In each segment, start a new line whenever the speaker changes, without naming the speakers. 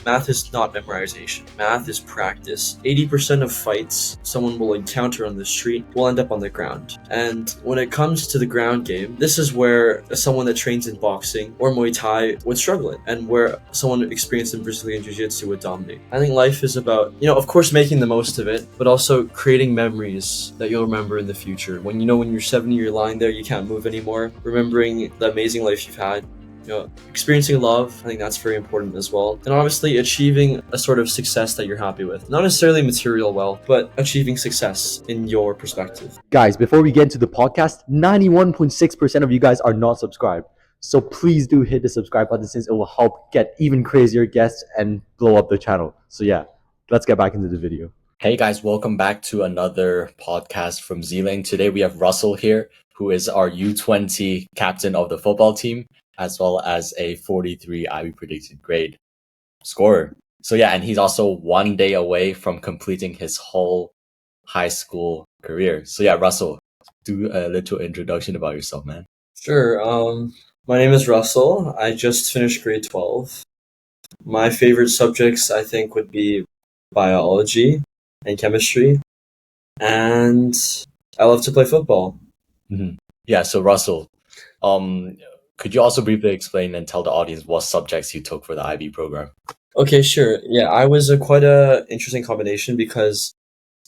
math is not memorization. Math is practice. 80% of fights someone will encounter on the street will end up on the ground. And when it comes to the ground game, this is where someone that trains in boxing or Muay Thai would struggle in, and where someone experienced in Brazilian Jiu-Jitsu would dominate. I think life is about, of course, making the most of it, but also creating memories that you'll remember in the future. When you're 70, you're lying there, you can't move anymore, remembering the amazing life you've had. Experiencing love, I think that's very important as well. And obviously achieving a sort of success that you're happy with. Not necessarily material wealth, but achieving success in your perspective.
Guys, before we get into the podcast, 91.6% of you guys are not subscribed. So please do hit the subscribe button, since it will help get even crazier guests and blow up the channel. So yeah, let's get back into the video.
Hey guys, welcome back to another podcast from Z-Lane. Today we have Russell here, who is our U20 captain of the football team, as well as a 43 IB predicted grade scorer. So yeah, and he's also 1 day away from completing his whole high school career. So yeah, Russell, do a little introduction about yourself, man.
Sure. My name is Russell. I just finished grade 12. My favorite subjects, I think, would be biology and chemistry. And I love to play football.
Mm-hmm. Yeah, so Russell, could you also briefly explain and tell the audience what subjects you took for the IB program?
Okay, sure. Yeah, I was quite a interesting combination, because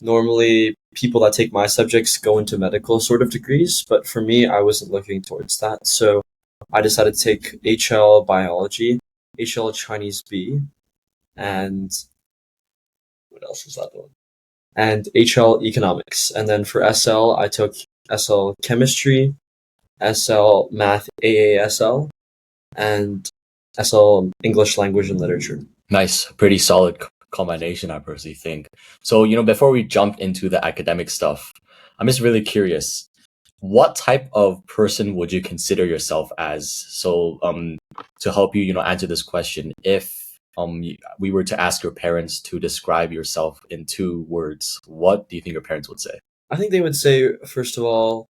normally people that take my subjects go into medical sort of degrees, but for me, I wasn't looking towards that. So I decided to take HL Biology, HL Chinese B, and what else was that one? And HL Economics. And then for SL, I took SL Chemistry, SL Math AASL, and SL English Language and Literature.
Nice, pretty solid combination, I personally think. So, before we jump into the academic stuff, I'm just really curious, what type of person would you consider yourself as? So, to help you, answer this question, if we were to ask your parents to describe yourself in 2 words, what do you think your parents would say?
I think they would say, first of all,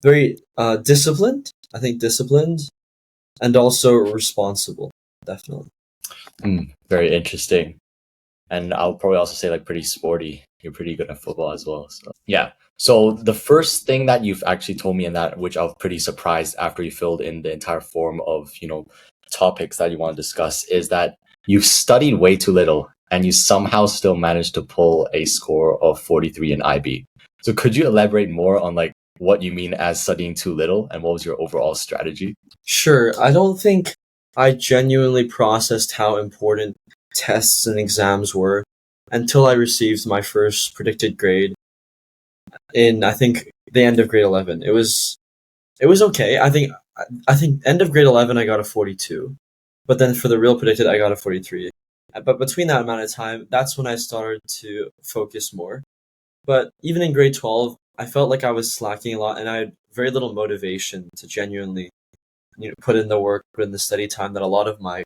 very disciplined. I think disciplined, and also responsible, definitely.
Very interesting. And I'll probably also say pretty sporty. You're pretty good at football as well. So yeah. So the first thing that you've actually told me, and that which I was pretty surprised after you filled in the entire form of, topics that you want to discuss, is that you've studied way too little and you somehow still managed to pull a score of 43 in IB. So could you elaborate more on what you mean as studying too little, and what was your overall strategy?
Sure. I don't think I genuinely processed how important tests and exams were until I received my first predicted grade in, I think, the end of grade 11. It was okay. I think end of grade 11 I got a 42, but then for the real predicted I got a 43. But between that amount of time, that's when I started to focus more. But even in grade 12, I felt like I was slacking a lot, and I had very little motivation to genuinely put in the work, put in the study time that a lot of my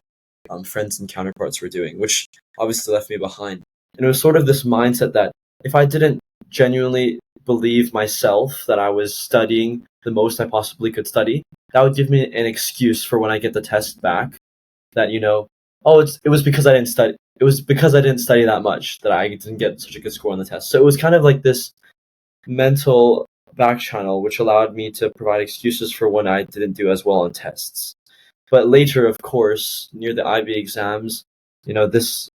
friends and counterparts were doing, which obviously left me behind. And it was sort of this mindset that if I didn't genuinely believe myself that I was studying the most I possibly could study, that would give me an excuse for when I get the test back that, it was because I didn't study. It was because I didn't study that much that I didn't get such a good score on the test. So it was kind of like this mental back channel, which allowed me to provide excuses for when I didn't do as well on tests. But later, of course, near the IB exams, this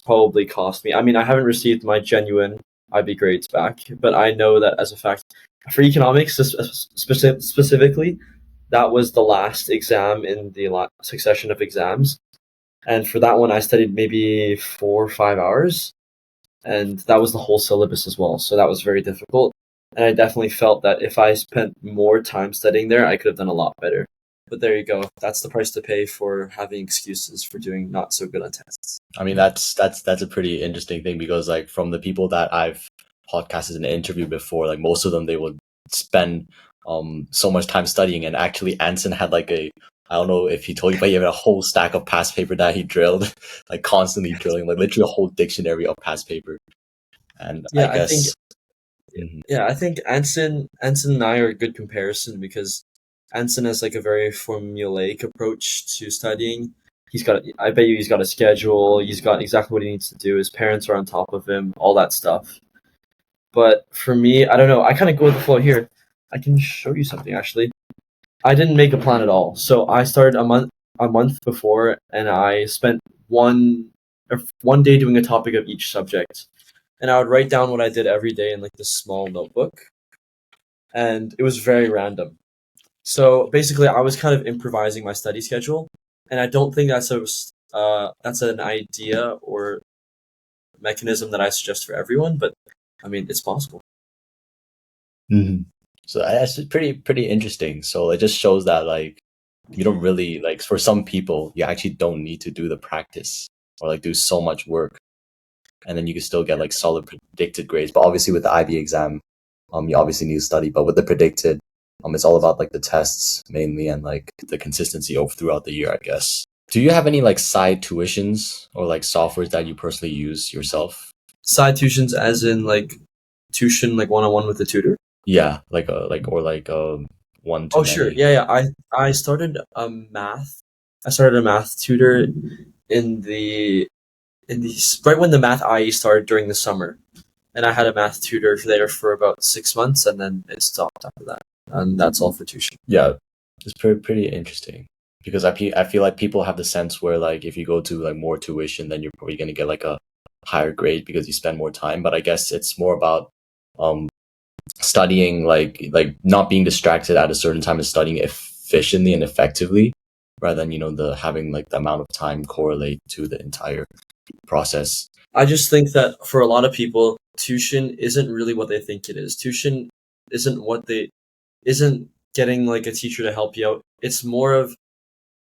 probably cost me. I mean, I haven't received my genuine IB grades back, but I know that as a fact, for economics specifically, that was the last exam in the succession of exams. And for that one, I studied maybe 4 or 5 hours, and that was the whole syllabus as well. So that was very difficult. And I definitely felt that if I spent more time studying there, I could have done a lot better. But there you go. That's the price to pay for having excuses for doing not so good on tests.
I mean, that's a pretty interesting thing, because from the people that I've podcasted and interviewed before, most of them, they would spend so much time studying. And actually Anson had I don't know if he told you, but he had a whole stack of past paper that he drilled, constantly drilling, literally a whole dictionary of past paper. And
Yeah,
I guess
I think Anson and I are a good comparison, because Anson has a very formulaic approach to studying, I bet you he's got a schedule. He's got exactly what he needs to do. His parents are on top of him, all that stuff. But for me, I don't know. I kind of go with the flow here. I can show you something actually. I didn't make a plan at all. So I started a month before, and I spent one day doing a topic of each subject, and I would write down what I did every day in like this small notebook, and it was very random. So basically, I was kind of improvising my study schedule, and I don't think that's an idea or mechanism that I suggest for everyone, but I mean, it's possible.
Mhm. So that's pretty interesting. So it just shows that like you don't really like for some people you actually don't need to do the practice or like do so much work, and then you can still get like solid predicted grades. But obviously with the IB exam, you obviously need to study. But with the predicted, it's all about like the tests mainly and like the consistency over throughout the year, I guess. Do you have any like side tuitions or like softwares that you personally use yourself?
Side tuitions, as in like tuition, like one on one with the tutor.
Yeah, like a like or like one to
Oh, sure.
many.
Yeah, yeah. I started a math. I started a math tutor in the right when the math IE started during the summer, and I had a math tutor there for about 6 months, and then it stopped after that, and that's all for tuition.
Yeah, it's pretty interesting because I feel like people have the sense where like if you go to like more tuition, then you're probably gonna get like a higher grade because you spend more time. But I guess it's more about um studying like not being distracted at a certain time and studying efficiently and effectively rather than the having like the amount of time correlate to the entire process.
I just think that for a lot of people, tuition isn't really what they think it is. Tuition isn't what they isn't getting like a teacher to help you out. It's more of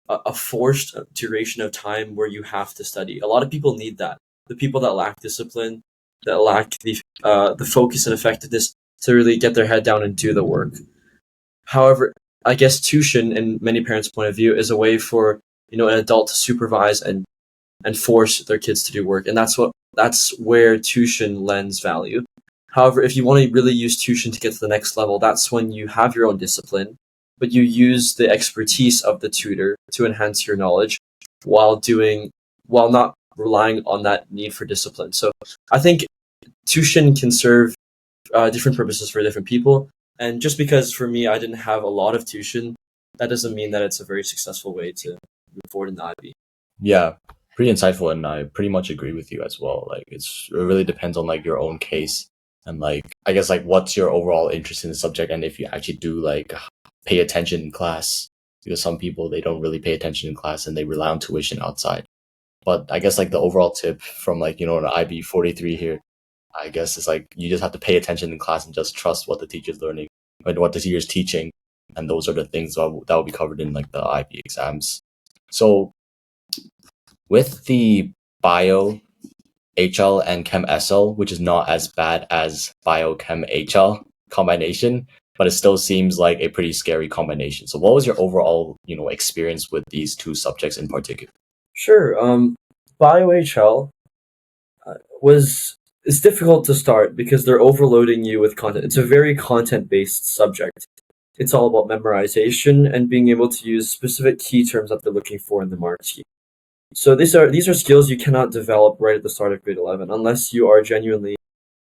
a forced duration of time where you have to study. A lot of people need that. The people that lack discipline, that lack the focus and effectiveness to really get their head down and do the work. However, I guess tuition, in many parents' point of view, is a way for an adult to supervise and force their kids to do work, and that's where tuition lends value. However, if you want to really use tuition to get to the next level, that's when you have your own discipline, but you use the expertise of the tutor to enhance your knowledge while not relying on that need for discipline. So I think tuition can serve different purposes for different people. And just because for me I didn't have a lot of tuition, that doesn't mean that it's a very successful way to move forward in the IB.
Yeah, pretty insightful, and I pretty much agree with you as well. Like it really depends on like your own case and like I guess like what's your overall interest in the subject and if you actually do like pay attention in class, because some people they don't really pay attention in class and they rely on tuition outside. But I guess like the overall tip from like an IB 43 here, I guess is like you just have to pay attention in class and just trust what the teacher's learning and what the teacher's teaching, and those are the things that will be covered in like the IB exams. So with the bio HL and Chem SL, which is not as bad as bio Chem HL combination, but it still seems like a pretty scary combination. So what was your overall experience with these two subjects in particular?
Sure. BioHL was it's difficult to start because they're overloading you with content. It's a very content-based subject. It's all about memorization and being able to use specific key terms that they're looking for in the mark scheme. So these are skills you cannot develop right at the start of grade 11 unless you are genuinely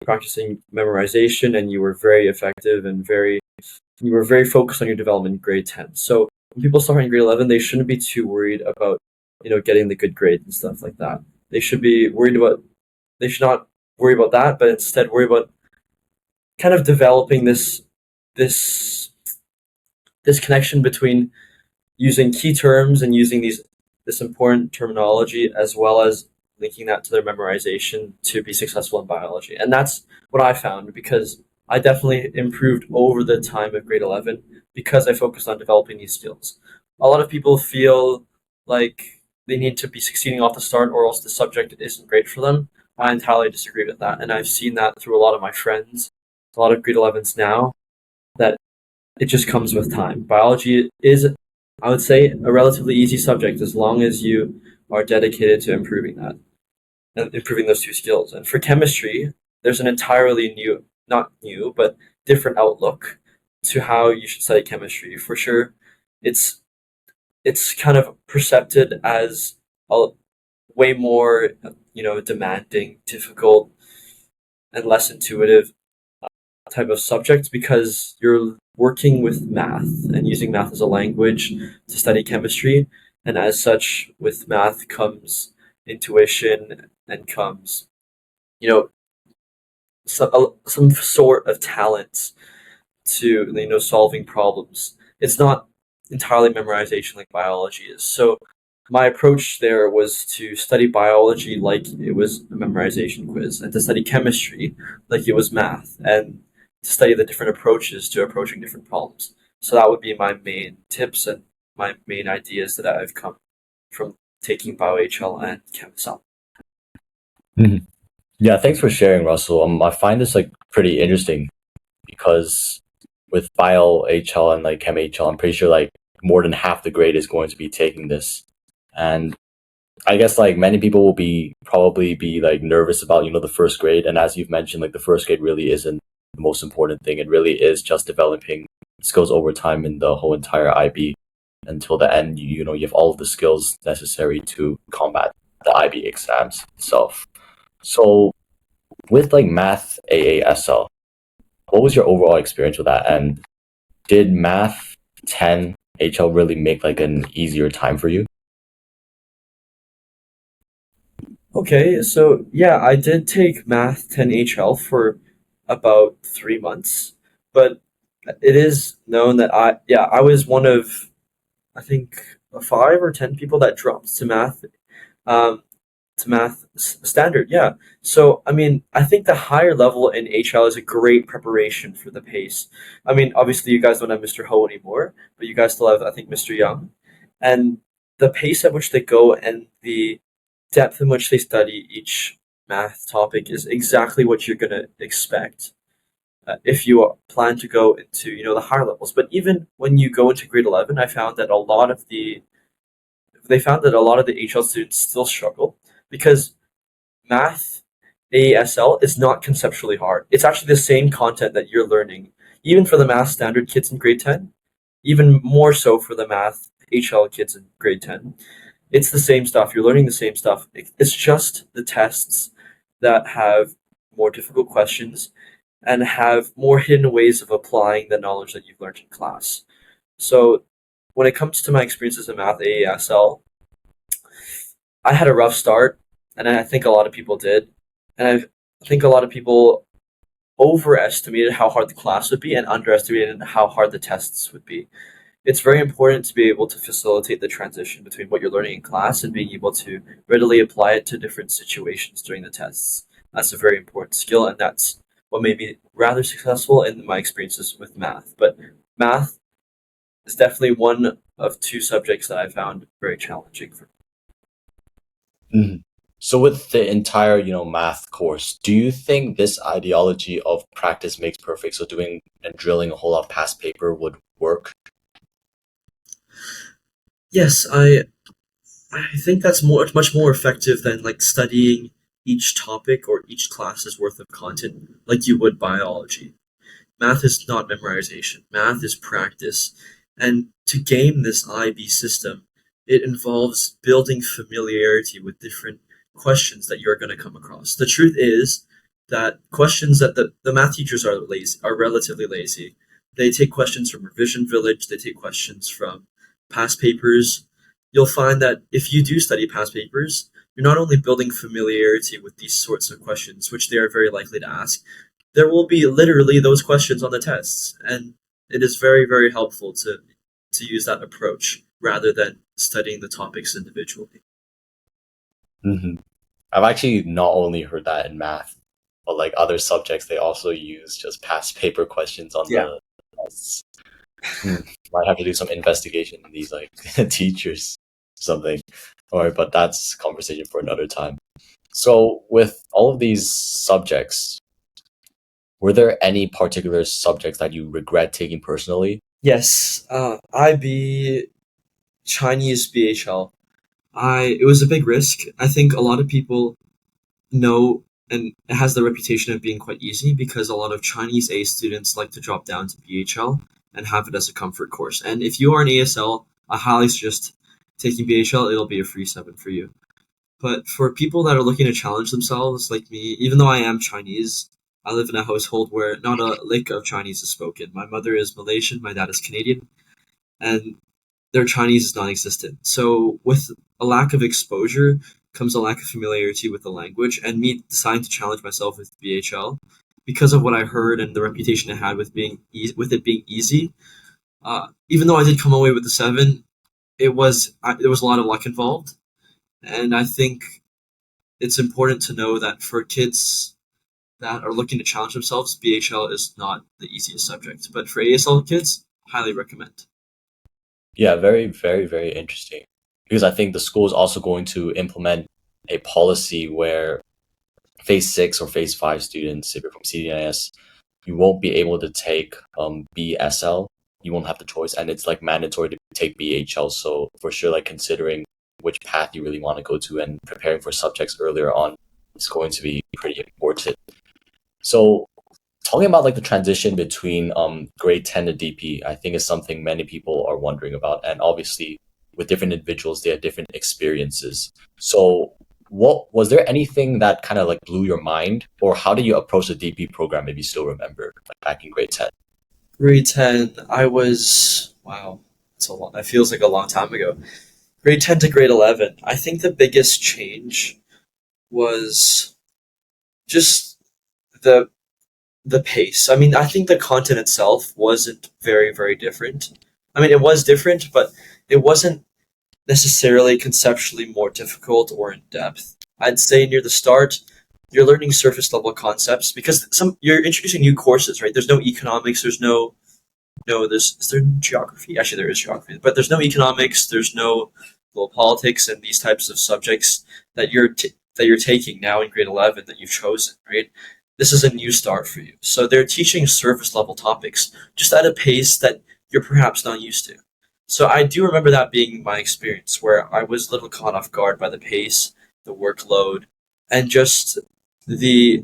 practicing memorization and you were very effective and you were very focused on your development in grade 10. So when people start in grade 11, they shouldn't be too worried about getting the good grades and stuff like that. They should not worry about that, but instead worry about kind of developing this this connection between using key terms and using this important terminology as well as linking that to their memorization to be successful in biology. And that's what I found because I definitely improved over the time of grade 11 because I focused on developing these skills. A lot of people feel like they need to be succeeding off the start or else the subject isn't great for them. I entirely disagree with that. And I've seen that through a lot of my friends, a lot of grade 11s now, that it just comes with time. Biology is, I would say, a relatively easy subject as long as you are dedicated to improving that and improving those two skills. And for chemistry, there's an entirely not new, but different outlook to how you should study chemistry. For sure, it's kind of perceived as way more, demanding, difficult, and less intuitive type of subject because you're working with math and using math as a language to study chemistry. And as such, with math comes intuition and comes, you know, some sort of talent to, solving problems. It's not entirely memorization like biology is. So my approach there was to study biology like it was a memorization quiz, and to study chemistry like it was math, and to study the different approaches to approaching different problems. So that would be my main tips and my main ideas that I've come from taking BioHL and ChemSL.
Mhm. Yeah, thanks for sharing, Russell. I find this like pretty interesting because with Bio HL and like Chem HL, I'm pretty sure like more than half the grade is going to be taking this, and I guess like many people will probably be like nervous about the first grade, and as you've mentioned, like the first grade really isn't the most important thing. It really is just developing skills over time in the whole entire IB until the end. You have all of the skills necessary to combat the IB exams itself. So with like math AASL, what was your overall experience with that? And did math 10 HL really make like an easier time for you?
Okay, so yeah, I did take Math 10 HL for about 3 months, but it is known that I was one of, I think, 5 or 10 people that dropped um, to standard. Yeah. So, I mean, I think the higher level in HL is a great preparation for the pace. I mean, obviously, you guys don't have Mr. Ho anymore, but you guys still have, I think, Mr. Young. And the pace at which they go and the depth in which they study each math topic is exactly what you're going to expect if you plan to go into, the higher levels. But even when you go into grade 11, I found that they found that a lot of the HL students still struggle because math ASL is not conceptually hard. It's actually the same content that you're learning, even for the math standard kids in grade 10, even more so for the math HL kids in grade 10. It's the same stuff. You're learning the same stuff. It's just the tests that have more difficult questions and have more hidden ways of applying the knowledge that you've learned in class. So when it comes to my experiences in math ASL, I had a rough start, and I think a lot of people did. And I think a lot of people overestimated how hard the class would be and underestimated how hard the tests would be. It's very important to be able to facilitate the transition between what you're learning in class and being able to readily apply it to different situations during the tests. That's a very important skill, and that's what made me rather successful in my experiences with math. But math is definitely one of two subjects that I found very challenging for.
Mhm. So with the entire, math course, do you think this ideology of practice makes perfect, so doing and drilling a whole lot of past paper would work?
Yes, I think that's much more effective than like studying each topic or each class's worth of content like you would biology. Math is not memorization. Math is practice. And to game this IB system, it involves building familiarity with different questions that you're going to come across. The truth is that questions that the math teachers are relatively lazy. They take questions from Revision Village, they take questions from past papers. You'll find that if you do study past papers, you're not only building familiarity with these sorts of questions, which they are very likely to ask, there will be literally those questions on the tests, and it is very, very helpful to use that approach rather than studying the topics individually.
hmm I've actually not only heard that in math, but like other subjects, they also use just past paper questions on
Yeah.
the tests. Might have to do some investigation in these like teachers, something. All right, but that's conversation for another time. So with all of these subjects, were there any particular subjects that you regret taking personally?
Yes, IB Chinese BHL. It was a big risk. I think a lot of people know, and it has the reputation of being quite easy because a lot of Chinese A students like to drop down to BHL and have it as a comfort course. And if you are an ASL, I highly suggest taking BHL, it'll be a free 7 for you. But for people that are looking to challenge themselves, like me, even though I am Chinese, I live in a household where not a lick of Chinese is spoken. My mother is Malaysian, my dad is Canadian, and their Chinese is non-existent. So with a lack of exposure comes a lack of familiarity with the language, and me deciding to challenge myself with BHL because of what I heard and the reputation it had with with it being easy. Even though I did come away with the 7, there was a lot of luck involved, and I think it's important to know that for kids that are looking to challenge themselves, BHL is not the easiest subject. But for ASL kids, highly recommend.
Yeah, very, very, very interesting. Because I think the school is also going to implement a policy where phase 6 or phase 5 students, if you're from CDNIS, you won't be able to take BSL. You won't have the choice, and it's like mandatory to take BHL. So for sure, like considering which path you really want to go to and preparing for subjects earlier on is going to be pretty important. So talking about like the transition between grade 10 to DP, I think is something many people are wondering about. And obviously with different individuals, they have different experiences. So what was there anything that kind of like blew your mind, or how did you approach the DP program if you still remember, like back in grade 10?
Grade 10, I was, wow, that's a lot. That feels like a long time ago. Grade 10 to grade 11, I think the biggest change was just the the pace. I mean, I think the content itself wasn't very, very different. I mean, it was different, but it wasn't necessarily conceptually more difficult or in depth. I'd say near the start, you're learning surface level concepts because you're introducing new courses, right? There's no economics, there's is there geography? Actually, there is geography, but there's no economics, there's no global politics and these types of subjects that you're taking now in grade 11 that you've chosen, right? This is a new start for you. So they're teaching surface level topics just at a pace that you're perhaps not used to. So I do remember that being my experience where I was a little caught off guard by the pace, the workload, and just the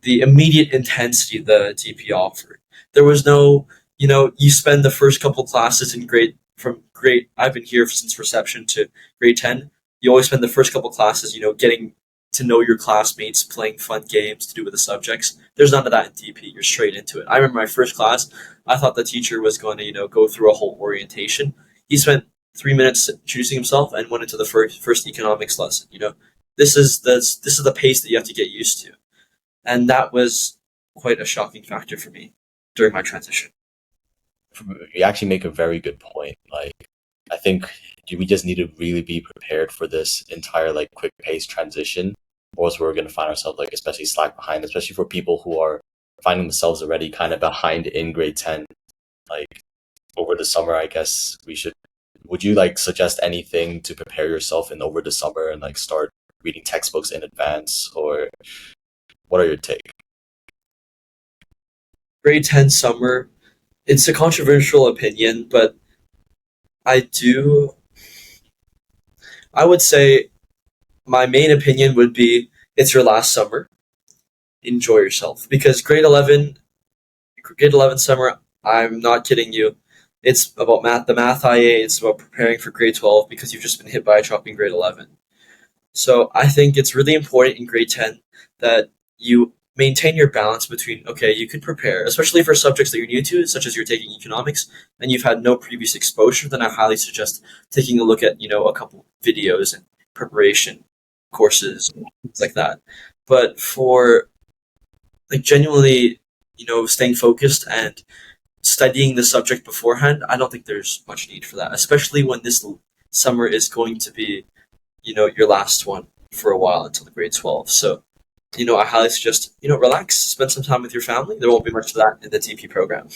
the immediate intensity the DP offered. There was no, you spend the first couple classes in grade, I've been here since reception to grade 10. You always spend the first couple classes, getting to know your classmates, playing fun games to do with the subjects. There's none of that in DP. You're straight into it. I remember my first class, I thought the teacher was going to, go through a whole orientation. He spent 3 minutes introducing himself and went into the first economics lesson. This is the pace that you have to get used to, and that was quite a shocking factor for me during my transition.
You actually make a very good point. Like, I think we just need to really be prepared for this entire like quick pace transition, or else we're going to find ourselves like especially slack behind, especially for people who are finding themselves already kind of behind in grade 10. Like over the summer, I guess we should. Would you like suggest anything to prepare yourself in over the summer and like start reading textbooks in advance, or what are your take?
Grade 10 summer, it's a controversial opinion, but I do. I would say my main opinion would be it's your last summer. Enjoy yourself because grade 11 summer. I'm not kidding you. It's about the math IA. It's about preparing for grade 12 because you've just been hit by a shock in grade 11. So I think it's really important in grade 10 that you maintain your balance between, okay, you can prepare, especially for subjects that you're new to, such as you're taking economics and you've had no previous exposure, then I highly suggest taking a look at, a couple videos and preparation courses, things like that. But for like genuinely, staying focused and studying the subject beforehand, I don't think there's much need for that, especially when this summer is going to be, your last one for a while until the grade 12. So, I highly suggest, relax, spend some time with your family. There won't be much of that in the TP program.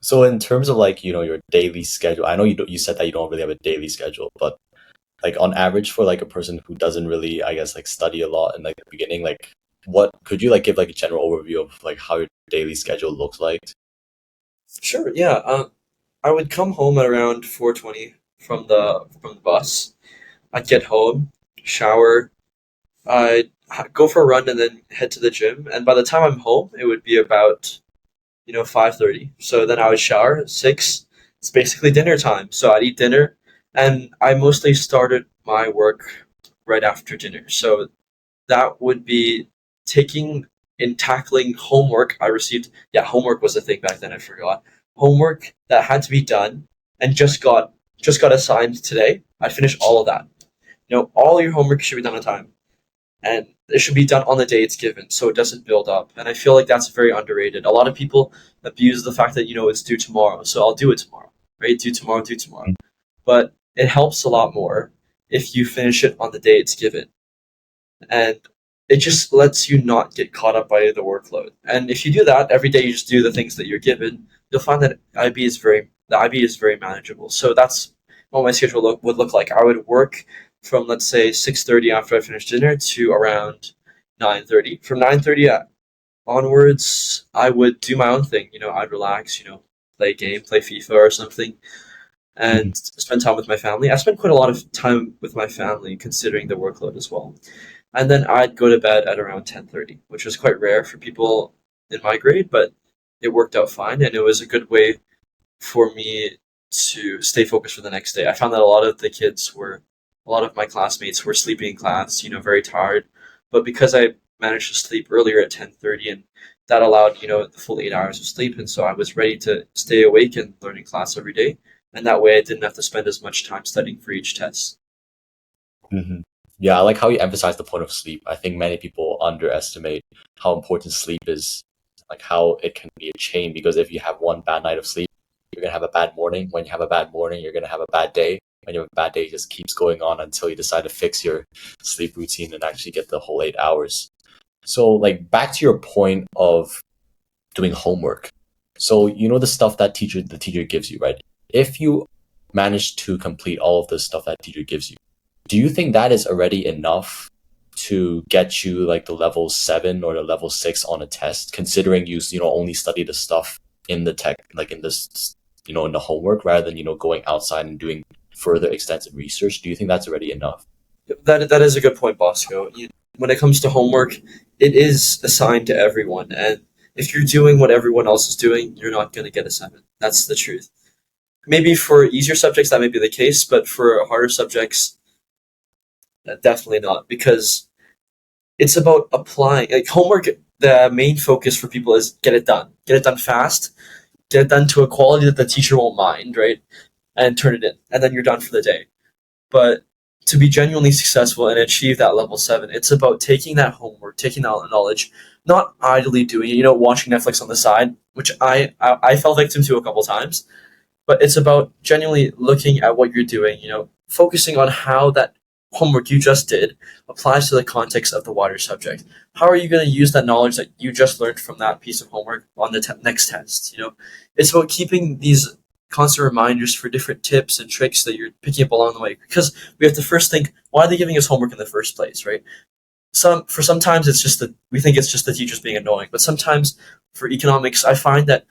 So in terms of like, your daily schedule, I know you said that you don't really have a daily schedule, but like on average for like a person who doesn't really, I guess, like study a lot in like the beginning, like what could you like give like a general overview of like how your daily schedule looks like?
Sure, yeah. I would come home at around 4:20 from the bus. I'd get home, shower, I'd go for a run and then head to the gym. And by the time I'm home, it would be about 5:30. So then I would shower at 6. It's basically dinner time. So I'd eat dinner, And I mostly started my work right after dinner. So that would be taking and tackling homework I received. Yeah, homework was a thing back then. I forgot homework that had to be done and just got assigned today. I'd finish all of that. All your homework should be done on time, and it should be done on the day it's given, so it doesn't build up. And I feel like that's very underrated. A lot of people abuse the fact that it's due tomorrow, so I'll do it tomorrow. Right? Do tomorrow, do tomorrow. But it helps a lot more if you finish it on the day it's given, and it just lets you not get caught up by the workload. And if you do that every day, you just do the things that you're given, you'll find that the IB is very manageable. So that's what my schedule would look like. I would work from, let's say, 6:30 after I finish dinner to around 9:30. From 9:30 onwards, I would do my own thing. I'd relax. Play a game, play FIFA or something, and spend time with my family. I spend quite a lot of time with my family, considering the workload as well. And then I'd go to bed at around 10:30, which was quite rare for people in my grade, but it worked out fine, and it was a good way for me to stay focused for the next day. I found that a lot of my classmates were sleeping in class, very tired, but because I managed to sleep earlier at 10:30, and that allowed the full 8 hours of sleep, and so I was ready to stay awake and learn in class every day, and that way I didn't have to spend as much time studying for each test.
Hmm. Yeah, I like how you emphasize the point of sleep. I think many people underestimate how important sleep is, like how it can be a chain. Because if you have one bad night of sleep, you're gonna have a bad morning. When you have a bad morning, you're gonna have a bad day. When you have a bad day, it just keeps going on until you decide to fix your sleep routine and actually get the whole 8 hours. So, like back to your point of doing homework. So the stuff that the teacher gives you, right? If you manage to complete all of the stuff that teacher gives you, do you think that is already enough to get you like the level 7 or the level 6 on a test, considering you only study the stuff in the tech, like in this, in the homework, rather than going outside and doing further extensive research? Do you think that's already enough?
That is a good point, Bosco. When it comes to homework, it is assigned to everyone, and if you're doing what everyone else is doing, you're not going to get a 7. That's the truth. Maybe for easier subjects that may be the case, but for harder subjects, definitely not, because it's about applying. Like homework, the main focus for people is get it done fast, get it done to a quality that the teacher won't mind, right? And turn it in, and then you're done for the day. But to be genuinely successful and achieve that level 7, it's about taking that homework, taking that knowledge, not idly doing it, watching Netflix on the side, which I fell victim to a couple times. But it's about genuinely looking at what you're doing, focusing on how that homework you just did applies to the context of the wider subject. How are you going to use that knowledge that you just learned from that piece of homework on the next test? It's about keeping these constant reminders for different tips and tricks that you're picking up along the way. Because we have to first think, why are they giving us homework in the first place, right? Sometimes it's just that we think it's just the teachers being annoying, but sometimes for economics, I find that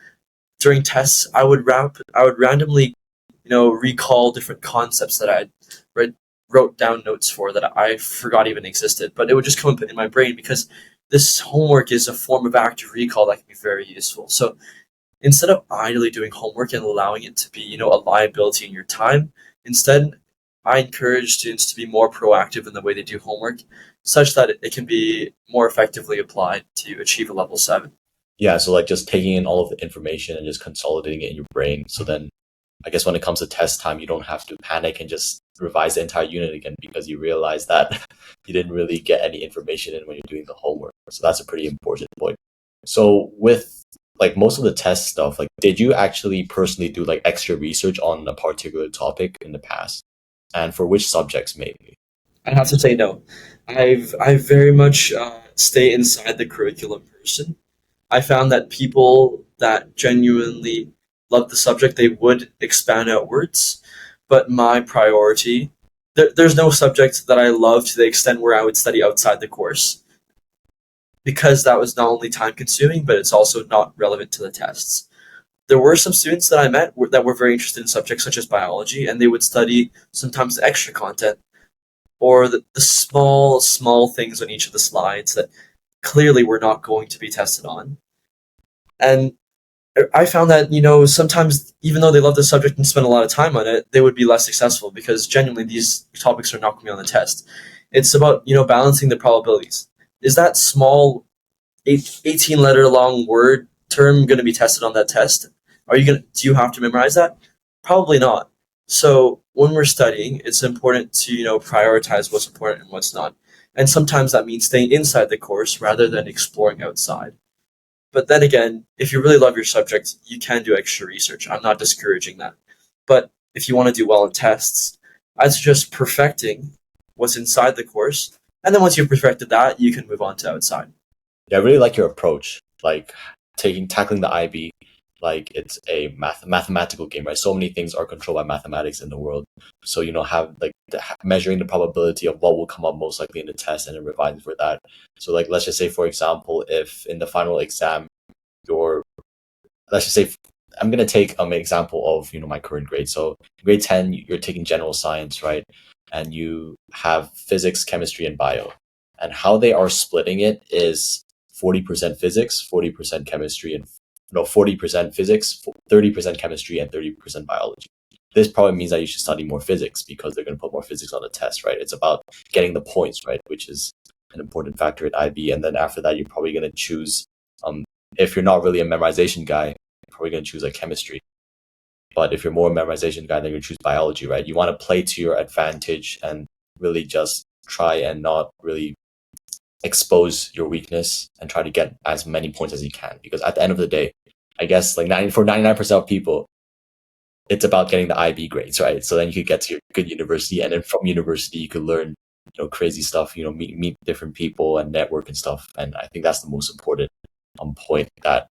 during tests, I would randomly, recall different concepts that I had read, wrote down notes for that I forgot even existed. But it would just come up in my brain because this homework is a form of active recall that can be very useful. So instead of idly doing homework and allowing it to be, a liability in your time, instead, I encourage students to be more proactive in the way they do homework, such that it can be more effectively applied to achieve a level 7.
Yeah, so like just taking in all of the information and just consolidating it in your brain. So then I guess when it comes to test time, you don't have to panic and just revise the entire unit again because you realize that you didn't really get any information in when you're doing the homework. So that's a pretty important point. So with like most of the test stuff, like did you actually personally do like extra research on a particular topic in the past? And for which subjects maybe?
I'd have to say no. I very much stay inside the curriculum person. I found that people that genuinely love the subject, they would expand outwards. But my priority, there's no subject that I love to the extent where I would study outside the course, because that was not only time consuming, but it's also not relevant to the tests. There were some students that I met that were very interested in subjects such as biology, and they would study sometimes the extra content or the small things on each of the slides that clearly were not going to be tested on. And I found that, sometimes even though they love the subject and spend a lot of time on it, they would be less successful because genuinely these topics are not going to be on the test. It's about, balancing the probabilities. Is that small 18 letter long word term going to be tested on that test? Do you have to memorize that? Probably not. So when we're studying, it's important to, prioritize what's important and what's not. And sometimes that means staying inside the course rather than exploring outside. But then again, if you really love your subject, you can do extra research. I'm not discouraging that. But if you want to do well in tests, I'd suggest perfecting what's inside the course. And then once you've perfected that, you can move on to outside.
Yeah, I really like your approach, like tackling the IB like it's a mathematical game, right? So many things are controlled by mathematics in the world. So have like measuring the probability of what will come up most likely in the test and then revising for that. So like let's just say, for example, if in the final exam your let's just say I'm gonna take an example of my current grade. So grade 10, you're taking general science, right? And you have physics, chemistry, and bio. And how they are splitting it is 40% physics, 40% chemistry, and 40% physics, 30% chemistry, and 30% biology. This probably means that you should study more physics because they're going to put more physics on the test, right? It's about getting the points, right? Which is an important factor at IB. And then after that, you're probably going to choose, if you're not really a memorization guy, you're probably going to choose like chemistry. But if you're more a memorization guy, then you choose biology, right? You want to play to your advantage and really just try and not really expose your weakness and try to get as many points as you can. Because at the end of the day, I guess like 99% of people, it's about getting the IB grades, right? So then you could get to your good university, and then from university you could learn, crazy stuff, meet different people and network and stuff. And I think that's the most important point that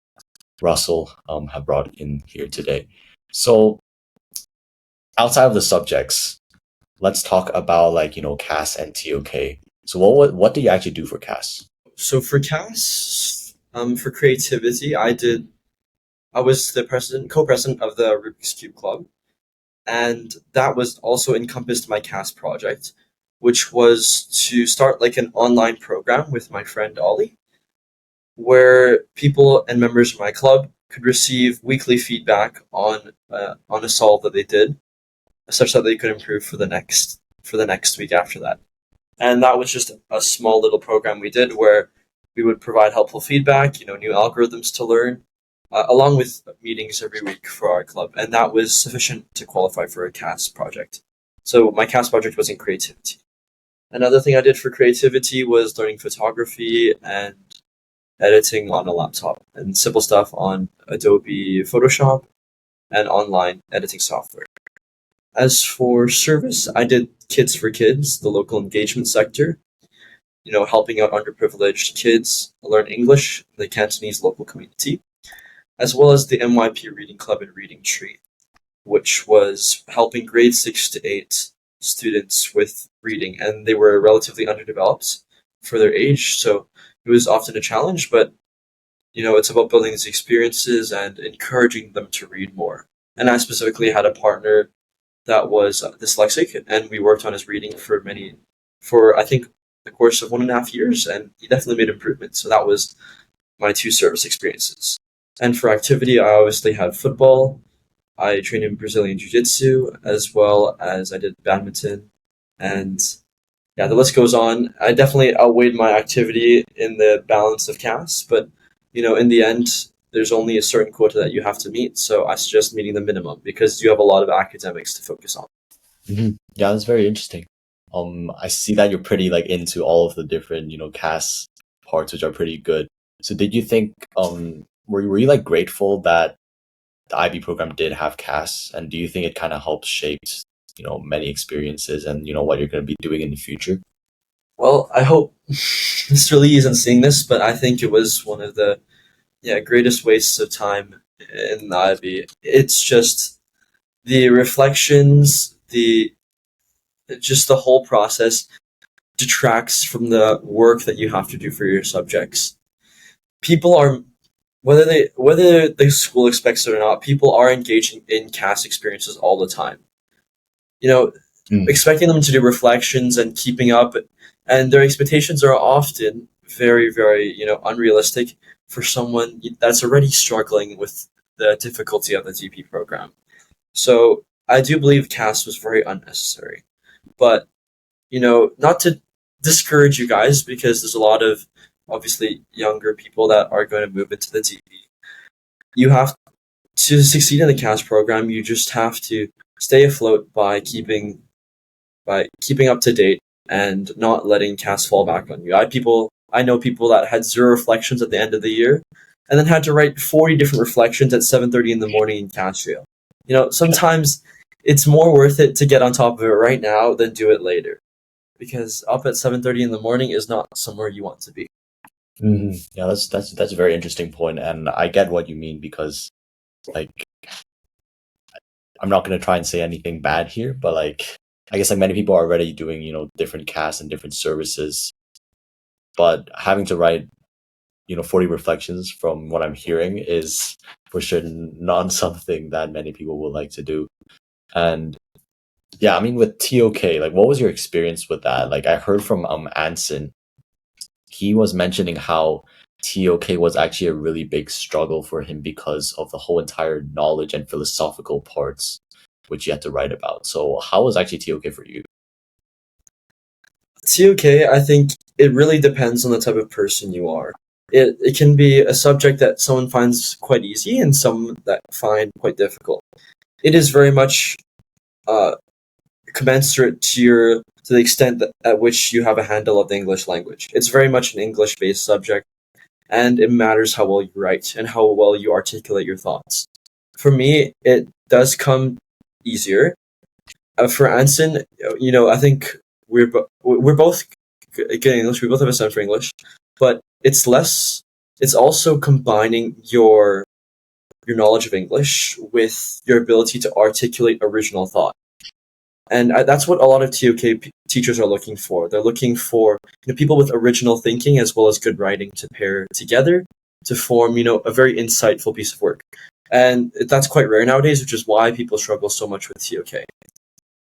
Russell have brought in here today. So outside of the subjects, let's talk about like CAS and TOK. So what do you actually do for CAS?
So for CAS, for creativity, I was the co-president of the Rubik's Cube Club, and that was also encompassed my CAS project, which was to start like an online program with my friend Ollie, where people and members of my club could receive weekly feedback on a solve that they did, such that they could improve for the next week after that. And that was just a small little program we did where we would provide helpful feedback, new algorithms to learn, along with meetings every week for our club. And that was sufficient to qualify for a CAS project. So my CAS project was in creativity. Another thing I did for creativity was learning photography and editing on a laptop, and simple stuff on Adobe Photoshop and online editing software. As for service, I did Kids for Kids, the local engagement sector, helping out underprivileged kids learn English in the Cantonese local community, as well as the MYP Reading Club and Reading Tree, which was helping grade 6 to 8 students with reading, and they were relatively underdeveloped for their age, so it was often a challenge, but it's about building these experiences and encouraging them to read more. And I specifically had a partner that was dyslexic, and we worked on his reading for I think the course of 1.5 years, and he definitely made improvements. So that was my 2 service experiences. And for activity, I obviously had football. I trained in Brazilian Jiu-Jitsu, as well as I did badminton, and yeah, the list goes on. I definitely outweighed my activity in the balance of CAS, but in the end, there's only a certain quota that you have to meet. So I suggest meeting the minimum because you have a lot of academics to focus on.
Mm-hmm. Yeah, that's very interesting. I see that you're pretty like into all of the different CAS parts, which are pretty good. So did you think were you like grateful that the IB program did have CAS, and do you think it kind of helped shape many experiences and what you're going to be doing in the future?
Well, I hope Mr. Lee isn't seeing this, but I think it was one of the greatest wastes of time in the IB. It's just the reflections, the whole process detracts from the work that you have to do for your subjects. People are, whether the school expects it or not, people are engaging in CAS experiences all the time. Expecting them to do reflections and keeping up, and their expectations are often very, very, unrealistic for someone that's already struggling with the difficulty of the TP program. So I do believe CAS was very unnecessary. But, not to discourage you guys, because there's a lot of obviously younger people that are going to move into the TP. You have to succeed in the CAS program, you just have to stay afloat by keeping up to date and not letting CAS fall back on you. I know people that had 0 reflections at the end of the year, and then had to write 40 different reflections at 7:30 in the morning in CAS jail. Sometimes it's more worth it to get on top of it right now than do it later, because up at 7:30 in the morning is not somewhere you want to be.
Yeah, that's a very interesting point, and I get what you mean because, like, I'm not gonna try and say anything bad here, but like, I guess like many people are already doing different casts and different services, but having to write 40 reflections from what I'm hearing is for sure not something that many people would like to do. And yeah, I mean with TOK, like what was your experience with that? Like I heard from Anson, he was mentioning how TOK was actually a really big struggle for him because of the whole entire knowledge and philosophical parts which you had to write about. So how was actually TOK for you?
TOK, I think it really depends on the type of person you are. It can be a subject that someone finds quite easy and some that find quite difficult. It is very much commensurate to the extent at which you have a handle of the English language. It's very much an English-based subject, and it matters how well you write and how well you articulate your thoughts. For me, it does come easier. For Anson, I think we're both good English. We both have a sense for English, but it's less. It's also combining your knowledge of English with your ability to articulate original thought. And that's what a lot of TOK teachers are looking for. They're looking for people with original thinking as well as good writing to pair together to form a very insightful piece of work. And that's quite rare nowadays, which is why people struggle so much with TOK.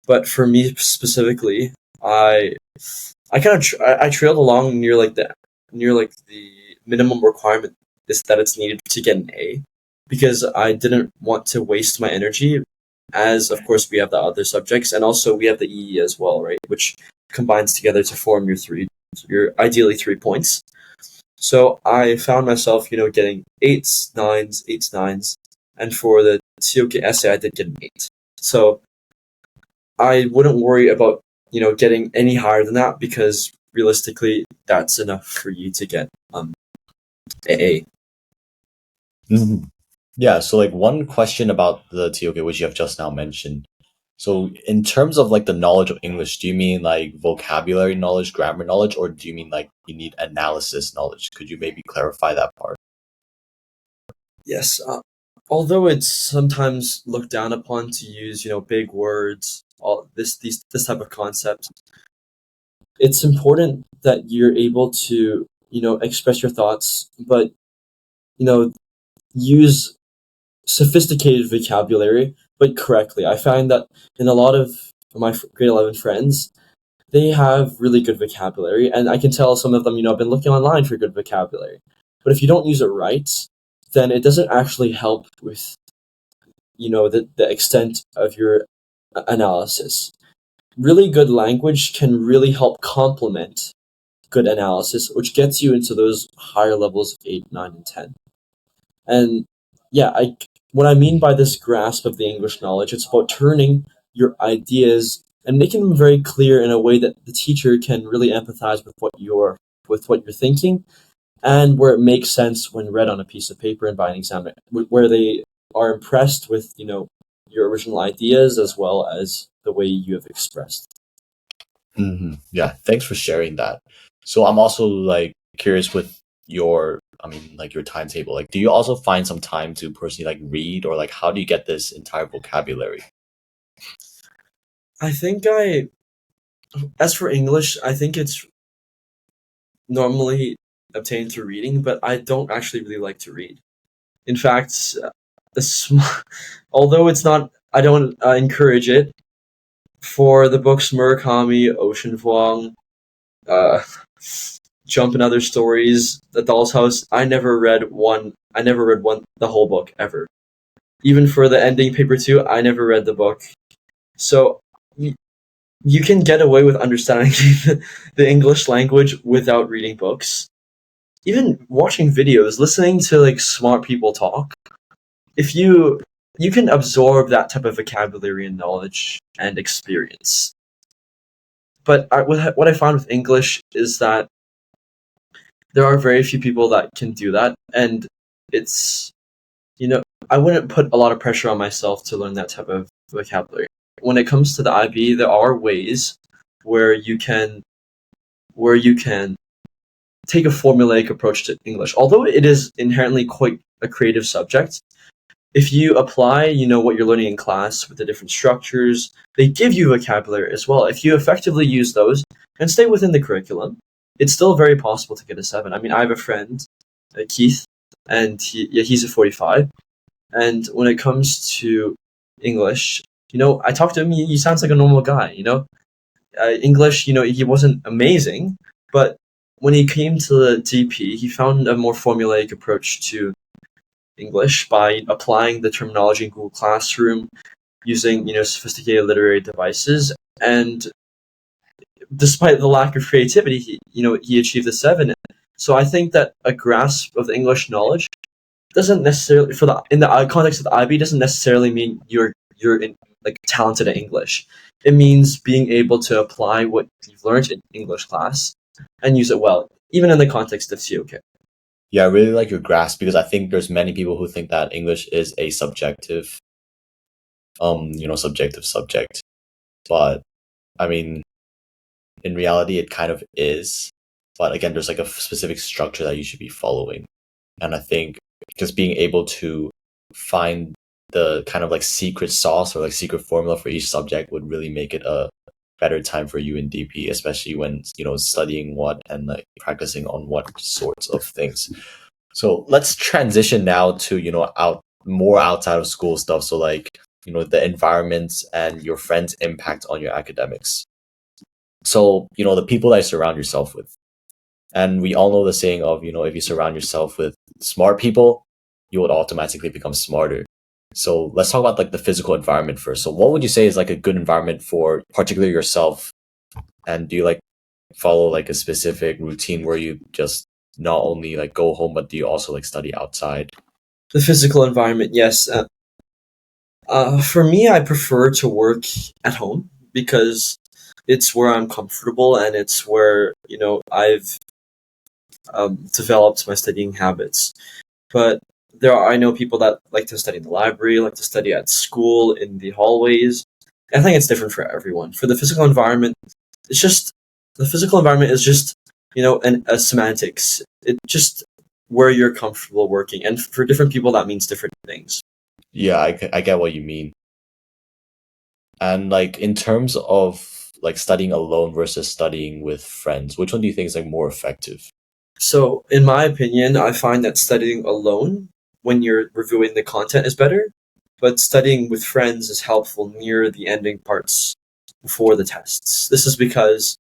But for me specifically, I kind of I trailed along near the minimum requirement is that it's needed to get an A, because I didn't want to waste my energy, as of course we have the other subjects, and also we have the EE as well, right, which combines together to form your ideally 3 points. So I found myself getting 8s, 9s, 8s, 9s, and for the TOK essay I did get an 8. So I wouldn't worry about getting any higher than that, because realistically that's enough for you to get AA.
Mhm. Yeah, so like one question about the TOK, which you have just now mentioned. So in terms of like the knowledge of English, do you mean like vocabulary knowledge, grammar knowledge, or do you mean like you need analysis knowledge? Could you maybe clarify that part?
Yes, although it's sometimes looked down upon to use big words, all this type of concept, it's important that you're able to express your thoughts, but use sophisticated vocabulary, but correctly. I find that in a lot of my grade 11 friends, they have really good vocabulary, and I can tell some of them have been looking online for good vocabulary. But if you don't use it right, then it doesn't actually help with the extent of your analysis. Really good language can really help complement good analysis, which gets you into those higher levels of 8, 9, and 10. And yeah, what I mean by this grasp of the English knowledge, it's about turning your ideas and making them very clear in a way that the teacher can really empathize with what you're thinking, and where it makes sense when read on a piece of paper and by an examiner, where they are impressed with your original ideas as well as the way you have expressed.
Yeah, thanks for sharing that. So I'm also like curious with your timetable. Like, do you also find some time to personally like read, or like how do you get this entire vocabulary?
I think as for English, I think it's normally obtained through reading, but I don't actually really like to read. In fact, although it's not, I don't encourage it. For the books Murakami, Ocean Vuong, uh, Jump and Other Stories, The Doll's House, I never read one. The whole book ever. even for the ending paper 2, I never read the book. So you can get away with understanding the English language without reading books. Even watching videos, listening to like smart people talk, if you can absorb that type of vocabulary and knowledge and experience. But what I found with English is that there are very few people that can do that, and it's I wouldn't put a lot of pressure on myself to learn that type of vocabulary. When it comes to the IB, there are ways where you can take a formulaic approach to English. Although it is inherently quite a creative subject, if you apply, what you're learning in class with the different structures, they give you vocabulary as well. If you effectively use those and stay within the curriculum, it's still very possible to get a 7. I mean, I have a friend, Keith, and he's a 45. And when it comes to English, I talked to him. He sounds like a normal guy. English, he wasn't amazing, but when he came to the DP, he found a more formulaic approach to English by applying the terminology in Google Classroom, using sophisticated literary devices, and despite the lack of creativity, he achieved a 7. So I think that a grasp of the English knowledge doesn't necessarily, in the context of the IB, doesn't necessarily mean you're like talented at English. It means being able to apply what you've learned in English class and use it well, even in the context of COK.
Yeah, I really like your grasp, because I think there's many people who think that English is a subjective subject. But I mean, in reality it kind of is. But again, there's like a specific structure that you should be following. And I think just being able to find the kind of like secret sauce or like secret formula for each subject would really make it a better time for you in DP, especially when studying what and like practicing on what sorts of things. So let's transition now to more outside of school stuff. So like the environments and your friends' impact on your academics. So the people that you surround yourself with, and we all know the saying of if you surround yourself with smart people, you would automatically become smarter. So let's talk about like the physical environment first. So what would you say is like a good environment for particularly yourself? And do you like follow like a specific routine where you just not only like go home, but do you also like study outside?
The physical environment, yes. For me, I prefer to work at home because it's where I'm comfortable and it's where I've developed my studying habits. But I know people that like to study in the library, like to study at school in the hallways. I think it's different for everyone. For the physical environment, the physical environment is just a semantics. It's just where you're comfortable working, and for different people that means different things.
Yeah, I get what you mean. And like in terms of like studying alone versus studying with friends, which one do you think is like more effective?
So, in my opinion, I find that studying alone when you're reviewing the content is better, but studying with friends is helpful near the ending parts before the tests. This is because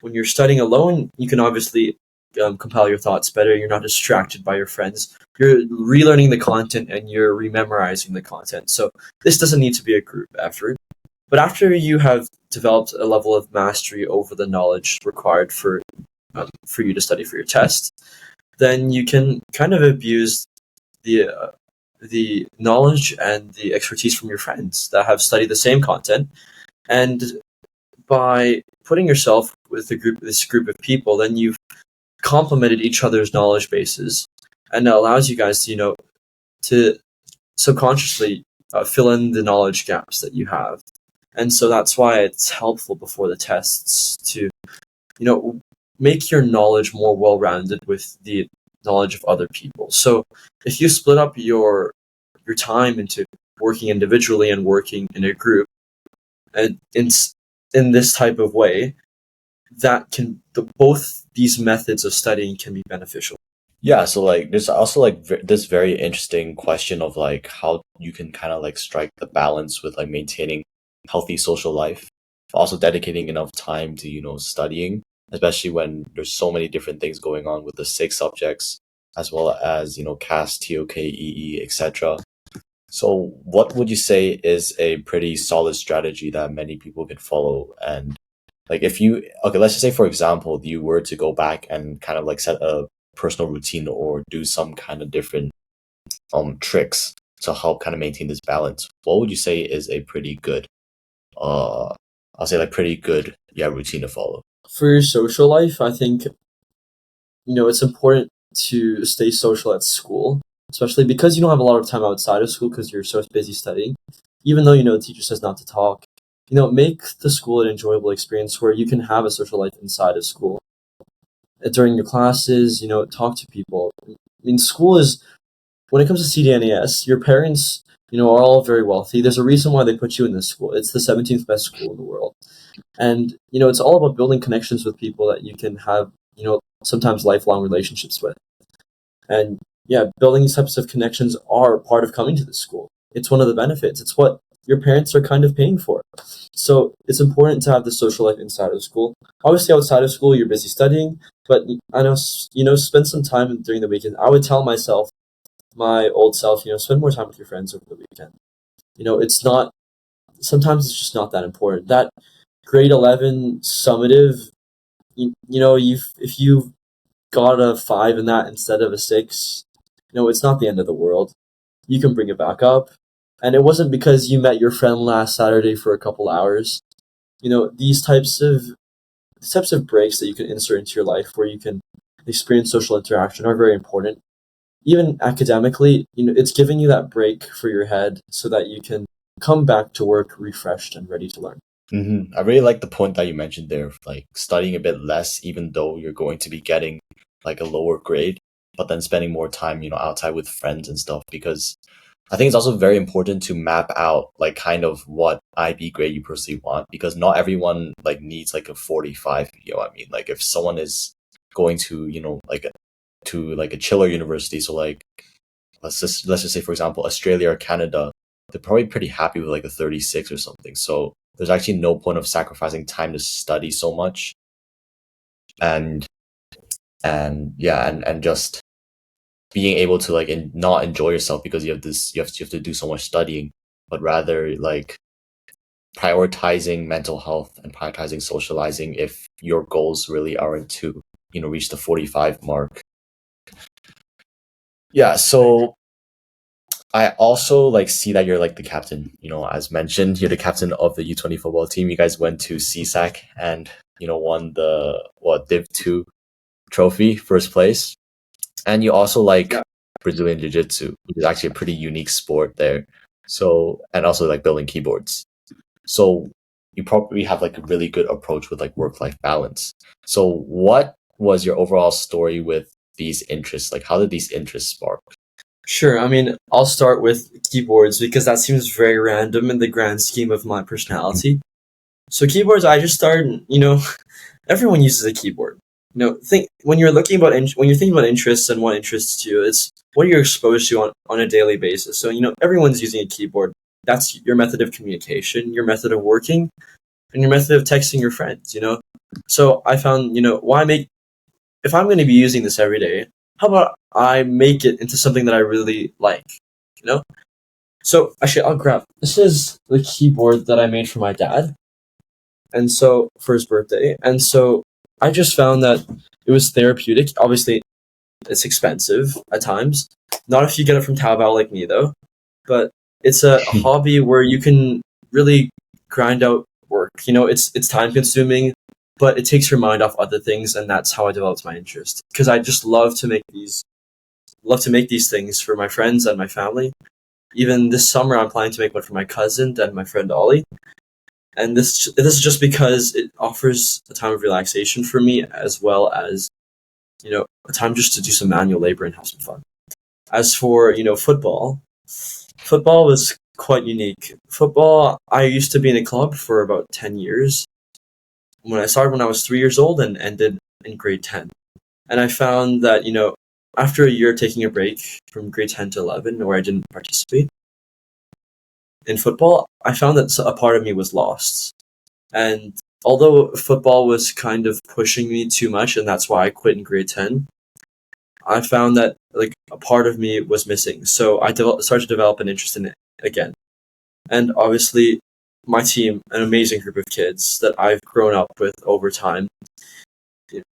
when you're studying alone, you can obviously compile your thoughts better. You're not distracted by your friends. You're relearning the content and you're rememorizing the content. So this doesn't need to be a group effort. But after you have developed a level of mastery over the knowledge required for you to study for your test, then you can kind of abuse the knowledge and the expertise from your friends that have studied the same content. And by putting yourself with this group of people, then you've complemented each other's knowledge bases, and it allows you guys to subconsciously fill in the knowledge gaps that you have. And so that's why it's helpful before the tests to make your knowledge more well-rounded with the knowledge of other people. So if you split up your time into working individually and working in a group, and in this type of way, both these methods of studying can be beneficial.
Yeah, so like there's also like this very interesting question of like how you can kind of like strike the balance with like maintaining healthy social life, also dedicating enough time to studying, especially when there's so many different things going on with the 6 subjects, as well as CAS, TOK, EE, etc. So, what would you say is a pretty solid strategy that many people can follow? And like, if you, okay, let's just say, for example, you were to go back and kind of like set a personal routine or do some kind of different tricks to help kind of maintain this balance, what would you say is a pretty good, uh, I'll say like pretty good, yeah, routine to follow?
For your social life, I think, it's important to stay social at school, especially because you don't have a lot of time outside of school because you're so busy studying. Even though, the teacher says not to talk, make the school an enjoyable experience where you can have a social life inside of school. During your classes, talk to people. I mean, school is, when it comes to CDNAS, your parents, are all very wealthy. There's a reason why they put you in this school. It's the 17th best school in the world. And, it's all about building connections with people that you can have, sometimes lifelong relationships with. And yeah, building these types of connections are part of coming to the school. It's one of the benefits. It's what your parents are kind of paying for. So it's important to have the social life inside of school. Obviously, outside of school, you're busy studying, but I know, spend some time during the weekend. I would tell myself, my old self, spend more time with your friends over the weekend. It's not, sometimes it's just not that important. That grade 11 summative, if you got a 5 in that instead of a 6, it's not the end of the world. You can bring it back up. And it wasn't because you met your friend last Saturday for a couple hours. These types of breaks that you can insert into your life where you can experience social interaction are very important. Even academically, it's giving you that break for your head so that you can come back to work refreshed and ready to learn.
I really like the point that you mentioned there, of, like studying a bit less, even though you're going to be getting like a lower grade, but then spending more time, outside with friends and stuff. Because I think it's also very important to map out like kind of what IB grade you personally want, because not everyone like needs like a 45. You know what I mean? Like if someone is going to, like a chiller university, so like let's just say for example Australia or Canada, they're probably pretty happy with like a 36 or something. So there's actually no point of sacrificing time to study so much, and yeah, and just being able to like not enjoy yourself because you have to do so much studying, but rather like prioritizing mental health and prioritizing socializing if your goals really aren't to reach the 45 mark. Yeah, so I also like see that you're like the captain. As mentioned, you're the captain of the U20 football team. You guys went to CSAC and won the Div 2 trophy, first place. And you also like Brazilian Jiu Jitsu, which is actually a pretty unique sport there. So, and also like building keyboards. So you probably have like a really good approach with like work-life balance. So what was your overall story with these interests? Like how did these interests spark?
Sure. I mean, I'll start with keyboards because that seems very random in the grand scheme of my personality. So keyboards, I just started, everyone uses a keyboard. Think when you're looking about when you're thinking about interests and what interests you, it's what you're exposed to on a daily basis. So everyone's using a keyboard. That's your method of communication, your method of working, and your method of texting your friends. So I found why make if I'm going to be using this every day, how about I make it into something that I really like? You know. So actually, I'll grab. This is the keyboard that I made for my dad, and so for his birthday, and so I just found that it was therapeutic. Obviously, it's expensive at times. Not if you get it from Taobao like me, though. But it's a hobby where you can really grind out work. It's time consuming, but it takes your mind off other things, and that's how I developed my interest. Because I just love to make these things for my friends and my family. Even this summer, I'm planning to make one for my cousin and my friend Ollie. And this is just because it offers a time of relaxation for me, as well as a time just to do some manual labor and have some fun. As for football was quite unique. Football, I used to be in a club for about 10 years. When I started when I was 3 years old and ended in grade 10. And I found that after a year taking a break from grade 10 to 11, where I didn't participate in football, I found that a part of me was lost. And although football was kind of pushing me too much, and that's why I quit in grade 10, I found that like a part of me was missing. So I started to develop an interest in again. And obviously, my team, an amazing group of kids that I've grown up with over time.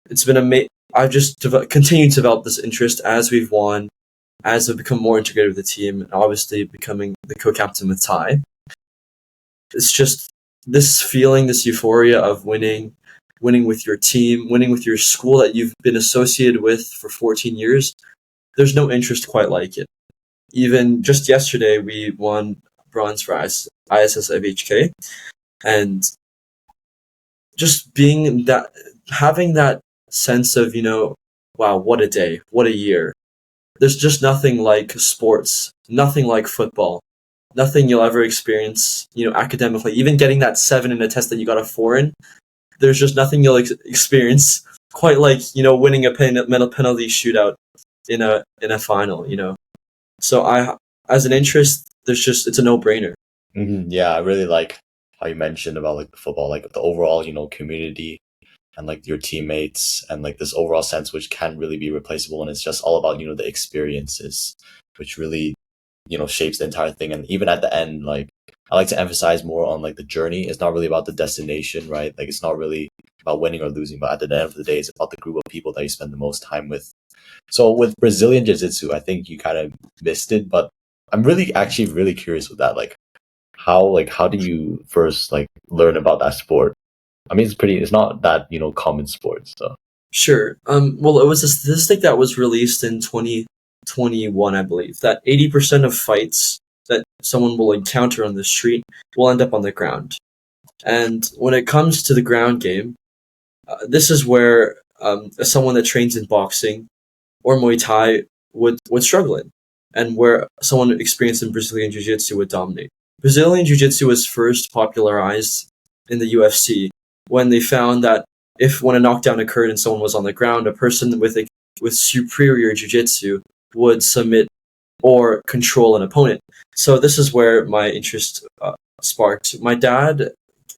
It's been I've just continued to develop this interest as we've won, as I've become more integrated with the team, and obviously becoming the co-captain with Ty. It's just this feeling, this euphoria of winning with your team, winning with your school that you've been associated with for 14 years. There's no interest quite like it. Even just yesterday, we won bronze for ISS FHK, and just having that sense of, wow, what a day, what a year. There's just nothing like sports, nothing like football, nothing you'll ever experience, academically. Even getting that 7 in a test that you got a 4 in, there's just nothing you'll experience quite like, winning a penalty shootout in a final, So as an interest, it's a no-brainer.
Yeah, I really like how you mentioned about like the football, like the overall, community and like your teammates and like this overall sense which can really be replaceable, and it's just all about the experiences which really shapes the entire thing. And even at the end, like I like to emphasize more on like the journey. It's not really about the destination, right? Like it's not really about winning or losing, but at the end of the day, it's about the group of people that you spend the most time with. So with Brazilian Jiu-Jitsu, I think you kind of missed it, but I'm actually really curious with that. How do you first like learn about that sport? I mean, it's not that, common sport, so.
Sure. Well, it was a statistic that was released in 2021, I believe, that 80% of fights that someone will encounter on the street will end up on the ground. And when it comes to the ground game, this is where someone that trains in boxing or Muay Thai would struggle in, and where someone experienced in Brazilian Jiu-Jitsu would dominate. Brazilian Jiu-Jitsu was first popularized in the UFC when they found that when a knockdown occurred and someone was on the ground, a person with superior Jiu-Jitsu would submit or control an opponent. So this is where my interest sparked. My dad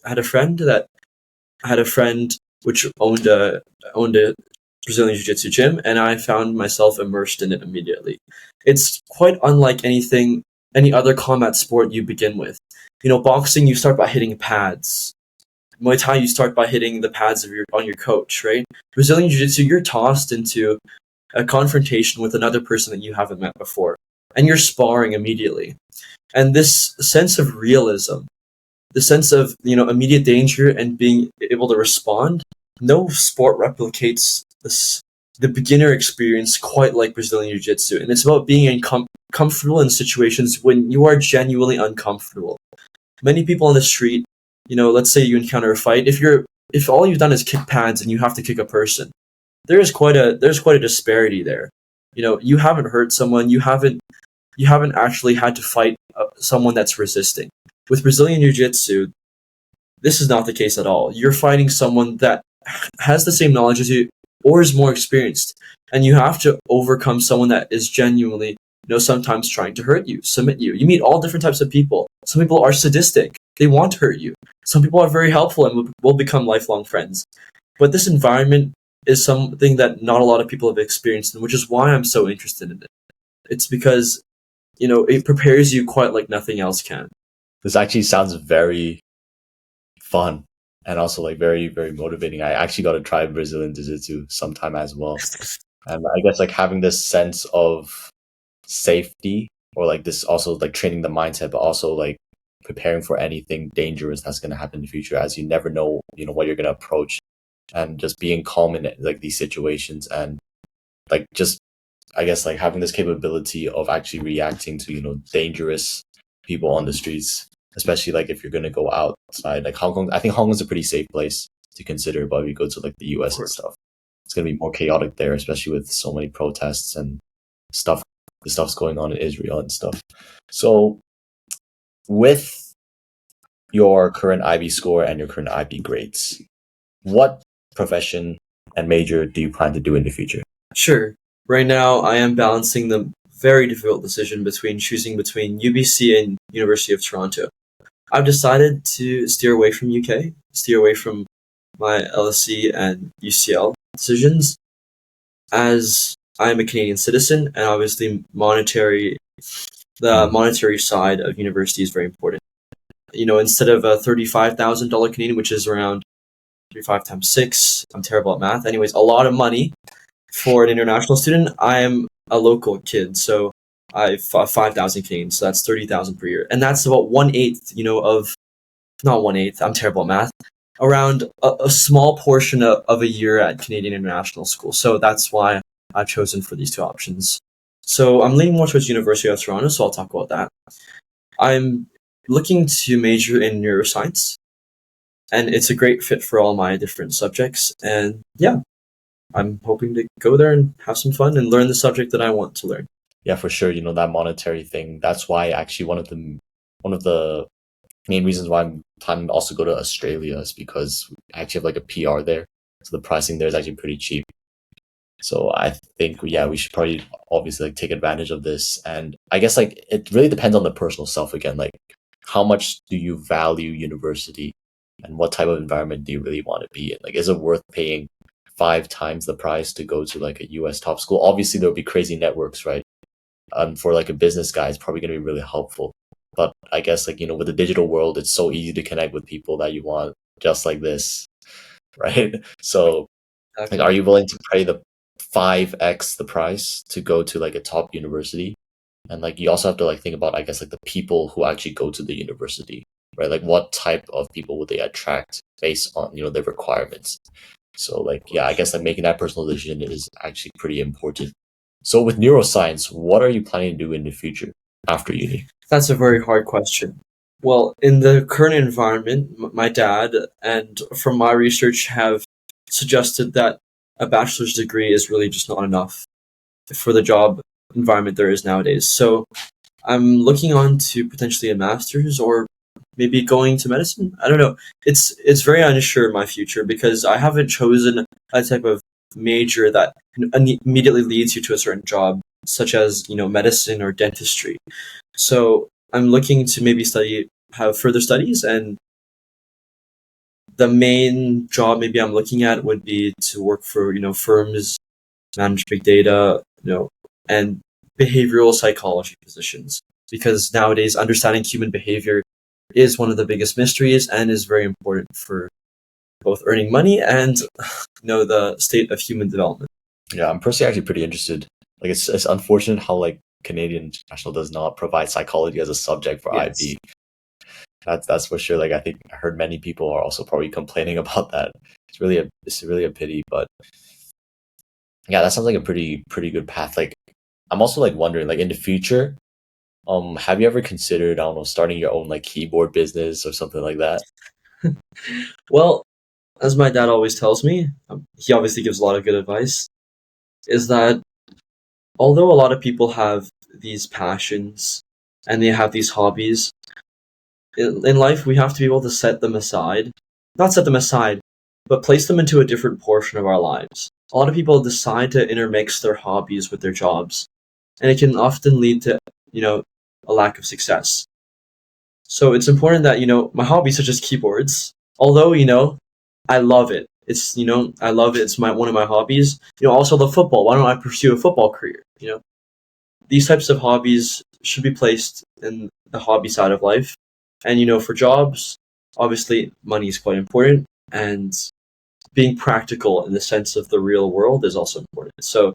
had a friend which owned a Brazilian Jiu-Jitsu gym, and I found myself immersed in it immediately. It's quite unlike any other combat sport you begin with. Boxing, you start by hitting pads. Muay Thai, you start by hitting the pads on your coach, right? Brazilian Jiu-Jitsu, you're tossed into a confrontation with another person that you haven't met before, and you're sparring immediately. And this sense of realism, the sense of immediate danger and being able to respond, no sport replicates the beginner experience quite like Brazilian Jiu-Jitsu. And it's about being comfortable in situations when you are genuinely uncomfortable. Many people on the street, let's say you encounter a fight, if all you've done is kick pads and you have to kick a person, there's quite a disparity there. You haven't hurt someone, you haven't actually had to fight someone that's resisting. With Brazilian Jiu-Jitsu, this is not the case at all. You're fighting someone that has the same knowledge as you or is more experienced, and you have to overcome someone that is genuinely, sometimes trying to hurt you, submit you. You meet all different types of people. Some people are sadistic. They want to hurt you. Some people are very helpful and will become lifelong friends. But this environment is something that not a lot of people have experienced, and which is why I'm so interested in it. It's because, it prepares you quite like nothing else can.
This actually sounds very fun and also like very, very motivating. I actually got to try Brazilian Jiu-Jitsu sometime as well. And I guess like having this sense of safety, or like this also like training the mindset, but also like preparing for anything dangerous that's going to happen in the future, as you never know, what you're going to approach, and just being calm in like these situations, and like just, I guess like having this capability of actually reacting to, dangerous people on the streets, especially like if you're going to go outside, like Hong Kong. I think Hong Kong's a pretty safe place to consider, but if you go to like the US and stuff, it's going to be more chaotic there, especially with so many protests and stuff. The stuff's going on in Israel and stuff. So with your current IB score and your current IB grades, what profession and major do you plan to do in the future?
Sure. Right now, I am balancing the very difficult decision choosing between UBC and University of Toronto. I've decided to steer away from UK, steer away from my LSE and UCL decisions, as I am a Canadian citizen, and obviously monetary the monetary side of university is very important. Instead of a $35,000 Canadian, which is around 35 times 6, I'm terrible at math. Anyways, a lot of money for an international student. I am a local kid, so I 5,000 Canadian, so that's 30,000 per year, and that's about 1/8, of not 1/8. I'm terrible at math. Around a small portion of a year at Canadian International School. So that's why I've chosen for these two options. So I'm leaning more towards University of Toronto, so I'll talk about that. I'm looking to major in neuroscience, and it's a great fit for all my different subjects. And yeah, I'm hoping to go there and have some fun and learn the subject that I want to learn.
Yeah, for sure. That monetary thing. That's why actually one of the main reasons why I'm planning to also go to Australia is because I actually have like a PR there. So the pricing there is actually pretty cheap. So I think, yeah, we should probably obviously like take advantage of this. And I guess like it really depends on the personal self again. Like how much do you value university and what type of environment do you really want to be in? Like, is it worth paying 5 times the price to go to like a US top school? Obviously there'll be crazy networks, right? For like a business guy, it's probably going to be really helpful. But I guess like, with the digital world, it's so easy to connect with people that you want just like this, right? So like, are you willing to pay the 5x the price to go to like a top university? And like, you also have to like think about, I guess, like the people who actually go to the university, right? Like what type of people would they attract based on, their requirements. So like, yeah, I guess like making that personal decision is actually pretty important. So with neuroscience, what are you planning to do in the future after uni?
That's a very hard question. Well, in the current environment, my dad and from my research have suggested that a bachelor's degree is really just not enough for the job environment there is nowadays. So I'm looking on to potentially a master's or maybe going to medicine. I don't know. It's very unsure in my future because I haven't chosen a type of major that immediately leads you to a certain job, such as medicine or dentistry. So I'm looking to maybe have further studies, and the main job maybe I'm looking at would be to work for firms, manage big data, and behavioral psychology positions. Because nowadays, understanding human behavior is one of the biggest mysteries and is very important for both earning money and the state of human development.
Yeah, I'm personally actually pretty interested. Like it's unfortunate how like Canadian International does not provide psychology as a subject for
Yes.
IB. That's for sure. Like I think I heard many people are also probably complaining about that. It's really a pity, but yeah, that sounds like a pretty good path. Like I'm also like wondering, like in the future, have you ever considered, I don't know, starting your own like keyboard business or something like that?
Well, as my dad always tells me, he obviously gives a lot of good advice, is that although a lot of people have these passions and they have these hobbies, in life we have to be able to set them aside. Not set them aside, but place them into a different portion of our lives. A lot of people decide to intermix their hobbies with their jobs, and it can often lead to, a lack of success. So it's important that, my hobbies such as keyboards, although, I love it. I love it. It's one of my hobbies. Also the football. Why don't I pursue a football career? These types of hobbies should be placed in the hobby side of life. And, for jobs, obviously money is quite important, and being practical in the sense of the real world is also important. So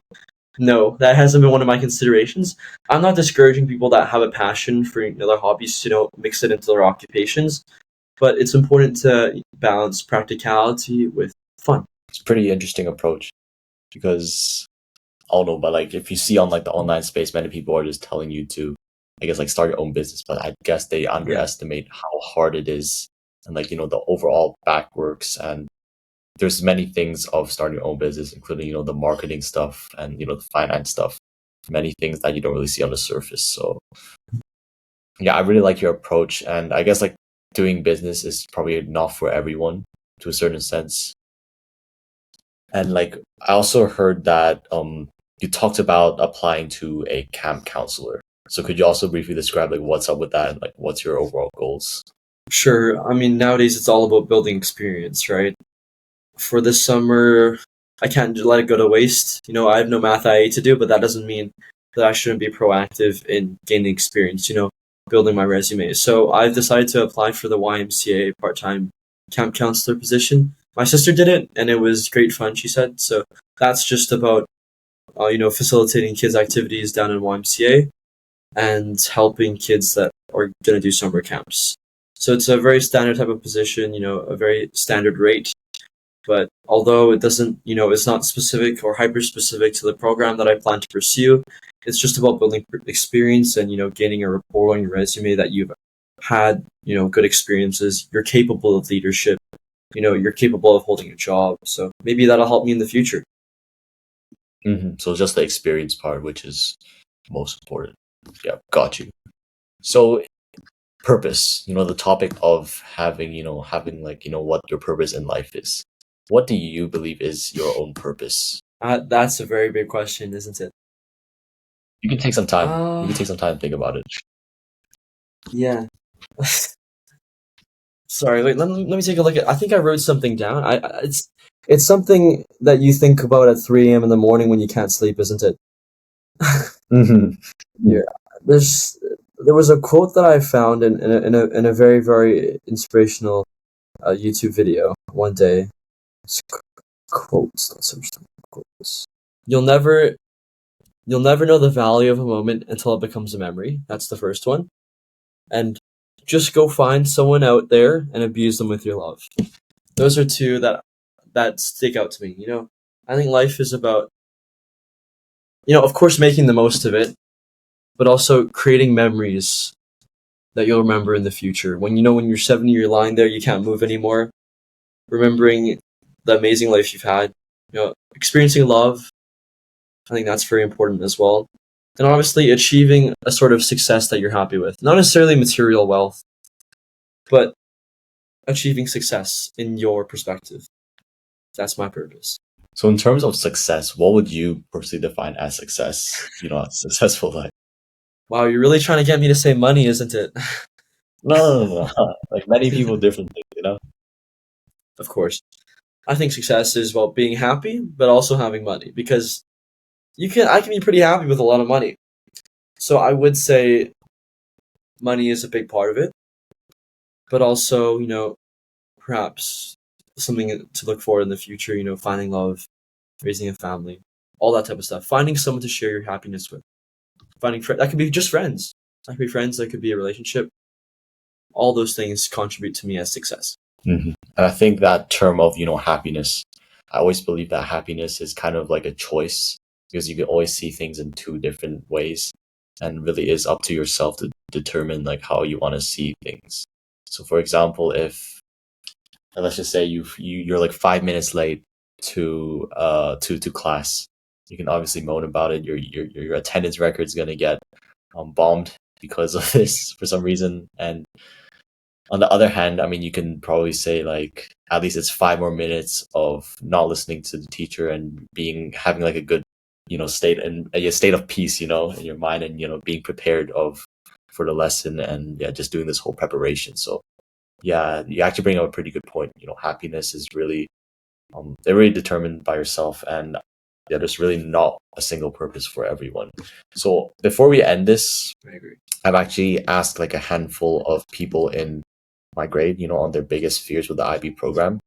no, that hasn't been one of my considerations. I'm not discouraging people that have a passion for their hobbies to mix it into their occupations, but it's important to balance practicality with fun.
It's a pretty interesting approach because I don't know, but like if you see on like the online space, many people are just telling you to, I guess, like start your own business, but I guess they underestimate how hard it is and like, the overall backworks, and there's many things of starting your own business, including, the marketing stuff and, the finance stuff, many things that you don't really see on the surface. So yeah, I really like your approach. And I guess like doing business is probably not for everyone to a certain sense. And like, I also heard that, you talked about applying to a camp counselor. So could you also briefly describe like what's up with that and like what's your overall goals?
Sure. I mean, nowadays it's all about building experience, right? For this summer, I can't let it go to waste. I have no math IA to do, but that doesn't mean that I shouldn't be proactive in gaining experience, building my resume. So I've decided to apply for the YMCA part-time camp counselor position. My sister did it, and it was great fun, she said. So that's just about, facilitating kids' activities down in YMCA and helping kids that are going to do summer camps. So it's a very standard type of position, a very standard rate. But although it doesn't, it's not specific or hyper specific to the program that I plan to pursue, it's just about building experience and, gaining a rapport on your resume that you've had, good experiences. You're capable of leadership. You're capable of holding a job. So maybe that'll help me in the future.
So just the experience part, which is most important. Yeah, got you. So purpose, the topic of having what your purpose in life is. What do you believe is your own purpose?
That's a very big question, isn't it?
You can take some time. You can take some time to think about it.
Yeah. Sorry, wait, let me take a look at. I think I wrote something down. It's something that you think about at 3 a.m. in the morning when you can't sleep, isn't it? Yeah. There was a quote that I found in a very, very inspirational YouTube video one day. It's quotes, not so much quotes. You'll never know the value of a moment until it becomes a memory. That's the first one. And just go find someone out there and abuse them with your love. Those are two that stick out to me. I think life is about, of course, making the most of it, but also creating memories that you'll remember in the future. When you're 70, you're lying there, you can't move anymore. Remembering the amazing life you've had, experiencing love. I think that's very important as well. And obviously achieving a sort of success that you're happy with. Not necessarily material wealth, but achieving success in your perspective. That's my purpose.
So in terms of success, what would you personally define as success? A successful life.
Wow, you're really trying to get me to say money, isn't it?
No. Like many people, different things,
Of course. I think success is about being happy, but also having money, because I can be pretty happy with a lot of money. So I would say money is a big part of it, but also, perhaps something to look for in the future, finding love, raising a family, all that type of stuff. Finding someone to share your happiness with. That could be just friends. That could be friends, that could be a relationship. All those things contribute to me as success.
And I think that term of, happiness, I always believe that happiness is kind of like a choice, because you can always see things in two different ways, and really is up to yourself to determine like how you want to see things. So for example, if let's just say you're like 5 minutes late to class, you can obviously moan about it. Your attendance record is gonna get bombed because of this for some reason. And on the other hand, I mean, you can probably say like at least it's 5 more minutes of not listening to the teacher and having like a good state and a state of peace in your mind, and being prepared for the lesson, and just doing this whole preparation. So yeah, you actually bring up a pretty good point. Happiness is really they're really determined by yourself, and there's really not a single purpose for everyone. So before we end this,
I agree.
I've actually asked like a handful of people in my grade, on their biggest fears with the IB program,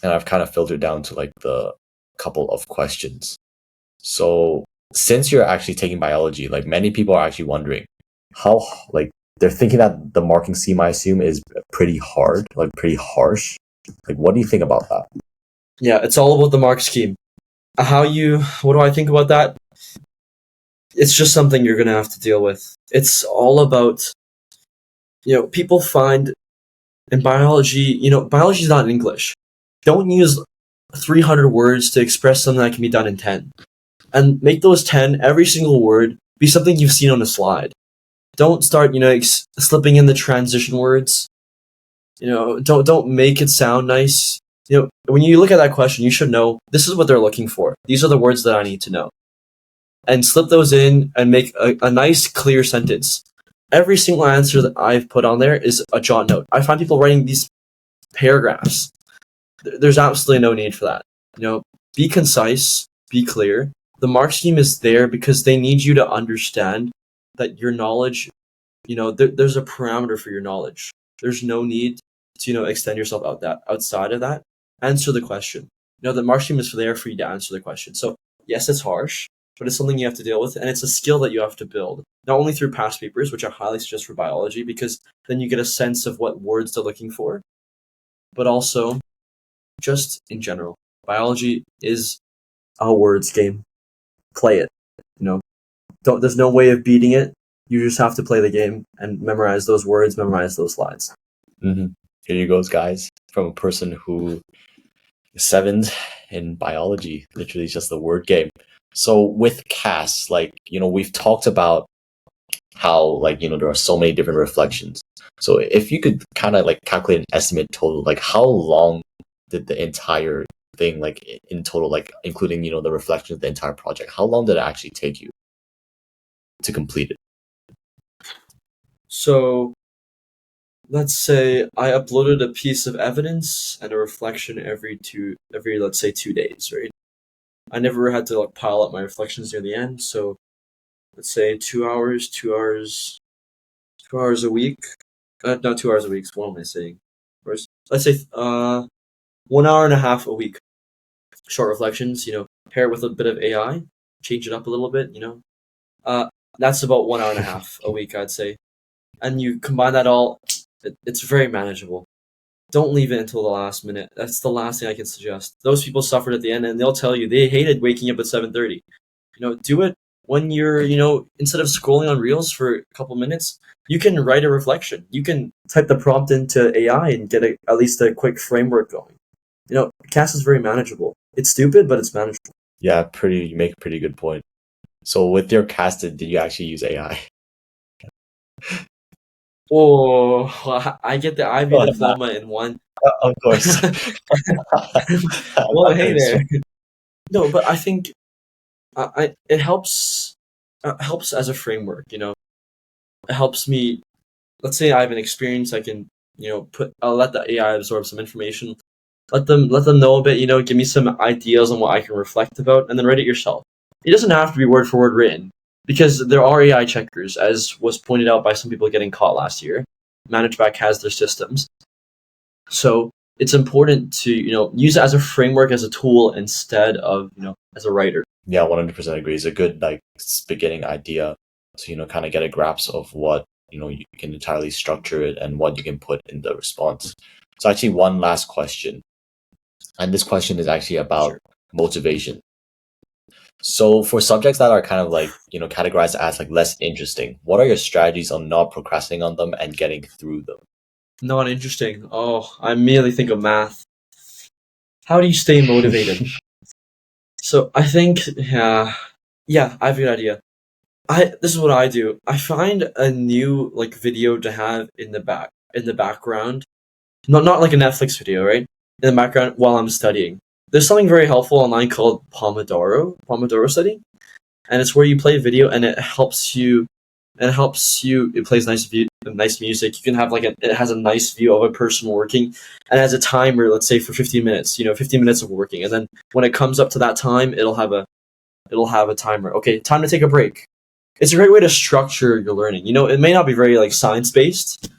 and I've kind of filtered down to like the couple of questions. So since you're actually taking biology, like many people are actually wondering how, like they're thinking that the marking scheme, I assume, is pretty hard, like pretty harsh. Like, what do you think about that?
Yeah, it's all about the mark scheme. What do I think about that? It's just something you're going to have to deal with. It's all about, people find in biology, biology is not English. Don't use 300 words to express something that can be done in 10. And make those 10, every single word, be something you've seen on a slide. Don't start, slipping in the transition words. Don't make it sound nice. When you look at that question, you should know this is what they're looking for. These are the words that I need to know. And slip those in and make a nice, clear sentence. Every single answer that I've put on there is a jot note. I find people writing these paragraphs. There's absolutely no need for that. Be concise, be clear. the mark scheme is there because they need you to understand that your knowledge, there's a parameter for your knowledge. There's no need to, extend yourself outside of that. Answer the question. The mark scheme is there for you to answer the question. So yes, it's harsh, but it's something you have to deal with, and it's a skill that you have to build. Not only through past papers, which I highly suggest for biology, because then you get a sense of what words they're looking for, but also just in general. Biology is a words game. Play it. There's no way of beating it. You just have to play the game and memorize those words, memorize those slides.
Mm-hmm. Here you goes, guys, from a person who is 7th in biology. Literally just the word game. So with CAS, we've talked about how, there are so many different reflections. So if you could kind of calculate an estimate total, how long did the entire thing, in total, including, the reflections of the entire project, how long did it actually take you to complete it?
So let's say I uploaded a piece of evidence and a reflection every let's say 2 days, right? I never had to pile up my reflections near the end. So let's say 2 hours a week. Not 2 hours a week. What am I saying? Let's say 1 hour and a half a week. Short reflections, pair it with a bit of AI, change it up a little bit, that's about 1 hour and a half a week, I'd say. And you combine that all, it's very manageable. Don't leave it until the last minute. That's the last thing I can suggest. Those people suffered at the end, and they'll tell you they hated waking up at 7:30. Do it when you're, instead of scrolling on Reels for a couple minutes, you can write a reflection. You can type the prompt into AI and get at least a quick framework going. CAS is very manageable. It's stupid, but it's manageable.
Yeah, you make a pretty good point. So with your CAS, did you actually use AI?
Oh, I get the IB diploma in one.
Of course.
Well, hey there. No, but I think it helps as a framework. It helps me. Let's say I have an experience. I can I'll let the AI absorb some information. Let them know a bit. Give me some ideas on what I can reflect about, and then write it yourself. It doesn't have to be word for word written, because there are AI checkers, as was pointed out by some people getting caught last year. ManageBack has their systems. So it's important to, use it as a framework, as a tool, instead of, as a writer.
Yeah, 100% agree. It's a good, beginning idea to, kind of get a grasp of what, you can entirely structure it and what you can put in the response. So actually one last question. And this question is actually about motivation. So for subjects that are kind of categorized as less interesting, what are your strategies on not procrastinating on them and getting through them?
Not interesting. Oh, I immediately think of math. How do you stay motivated? So I think, I have a good idea. This is what I do. I find a new video to have in the background. Not like a Netflix video, right? In the background while I'm studying. There's something very helpful online called Pomodoro study, and it's where you play a video and it helps you. It plays nice music. You can have it has a nice view of a person working, and has a timer. Let's say for 15 minutes. 15 minutes of working, and then when it comes up to that time, it'll have a timer. Okay, time to take a break. It's a great way to structure your learning. It may not be very science based,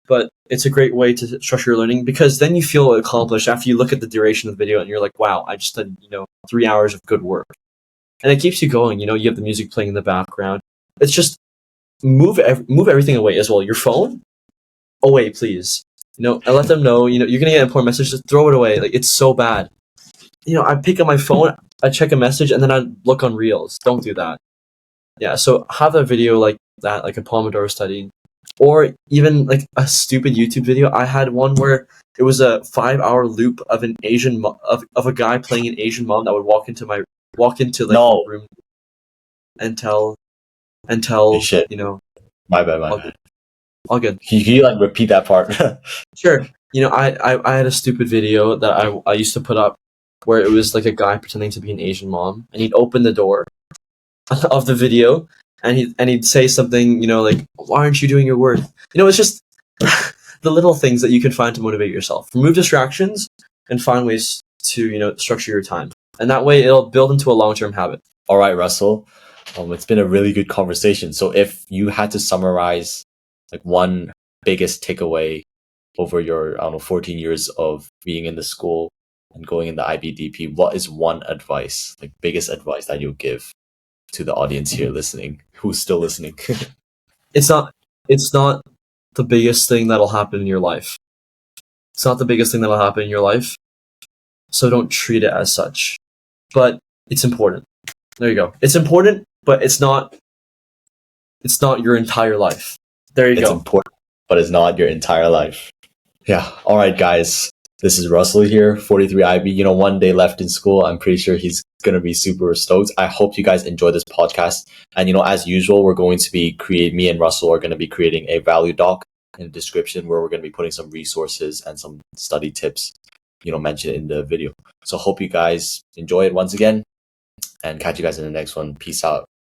but it's a great way to structure your learning, because then you feel accomplished after you look at the duration of the video and you're like, wow, I just did 3 hours of good work, and it keeps you going. You have the music playing in the background. It's just move everything away as well. Your phone away, please. And let them know. You're gonna get an important message. Just throw it away. It's so bad. I pick up my phone, I check a message, and then I look on Reels. Don't do that. Yeah. So have a video like that, like a Pomodoro study. Or even a stupid YouTube video. I had one where it was a 5-hour loop of an Asian of a guy playing an Asian mom that would walk into the room and tell
Hey, shit. My bad.
All good.
Can you repeat that part?
Sure. I had a stupid video that I used to put up where it was a guy pretending to be an Asian mom, and he'd open the door of the video. And he'd say something, why aren't you doing your work? It's just the little things that you can find to motivate yourself. Remove distractions and find ways to, structure your time. And that way it'll build into a long-term habit.
All right, Russell. It's been a really good conversation. So if you had to summarize like one biggest takeaway over your, I don't know, 14 years of being in the school and going in the IBDP, what is one advice, like biggest advice that you'll give to the audience here listening, who's still listening?
It's not the biggest thing that'll happen in your life. It's not the biggest thing that'll happen in your life. So don't treat it as such. But it's important. There you go. It's important, but it's not your entire life. There you
It's
go.
important, but it's not your entire life. Yeah. All right, guys. This is Russell here, 43 IB. You know, one day left in school. I'm pretty sure he's going to be super stoked. I hope you guys enjoy this podcast. And, you know, as usual, we're going to be me and Russell are going to be creating a value doc in the description where we're going to be putting some resources and some study tips, you know, mentioned in the video. So hope you guys enjoy it once again and catch you guys in the next one. Peace out.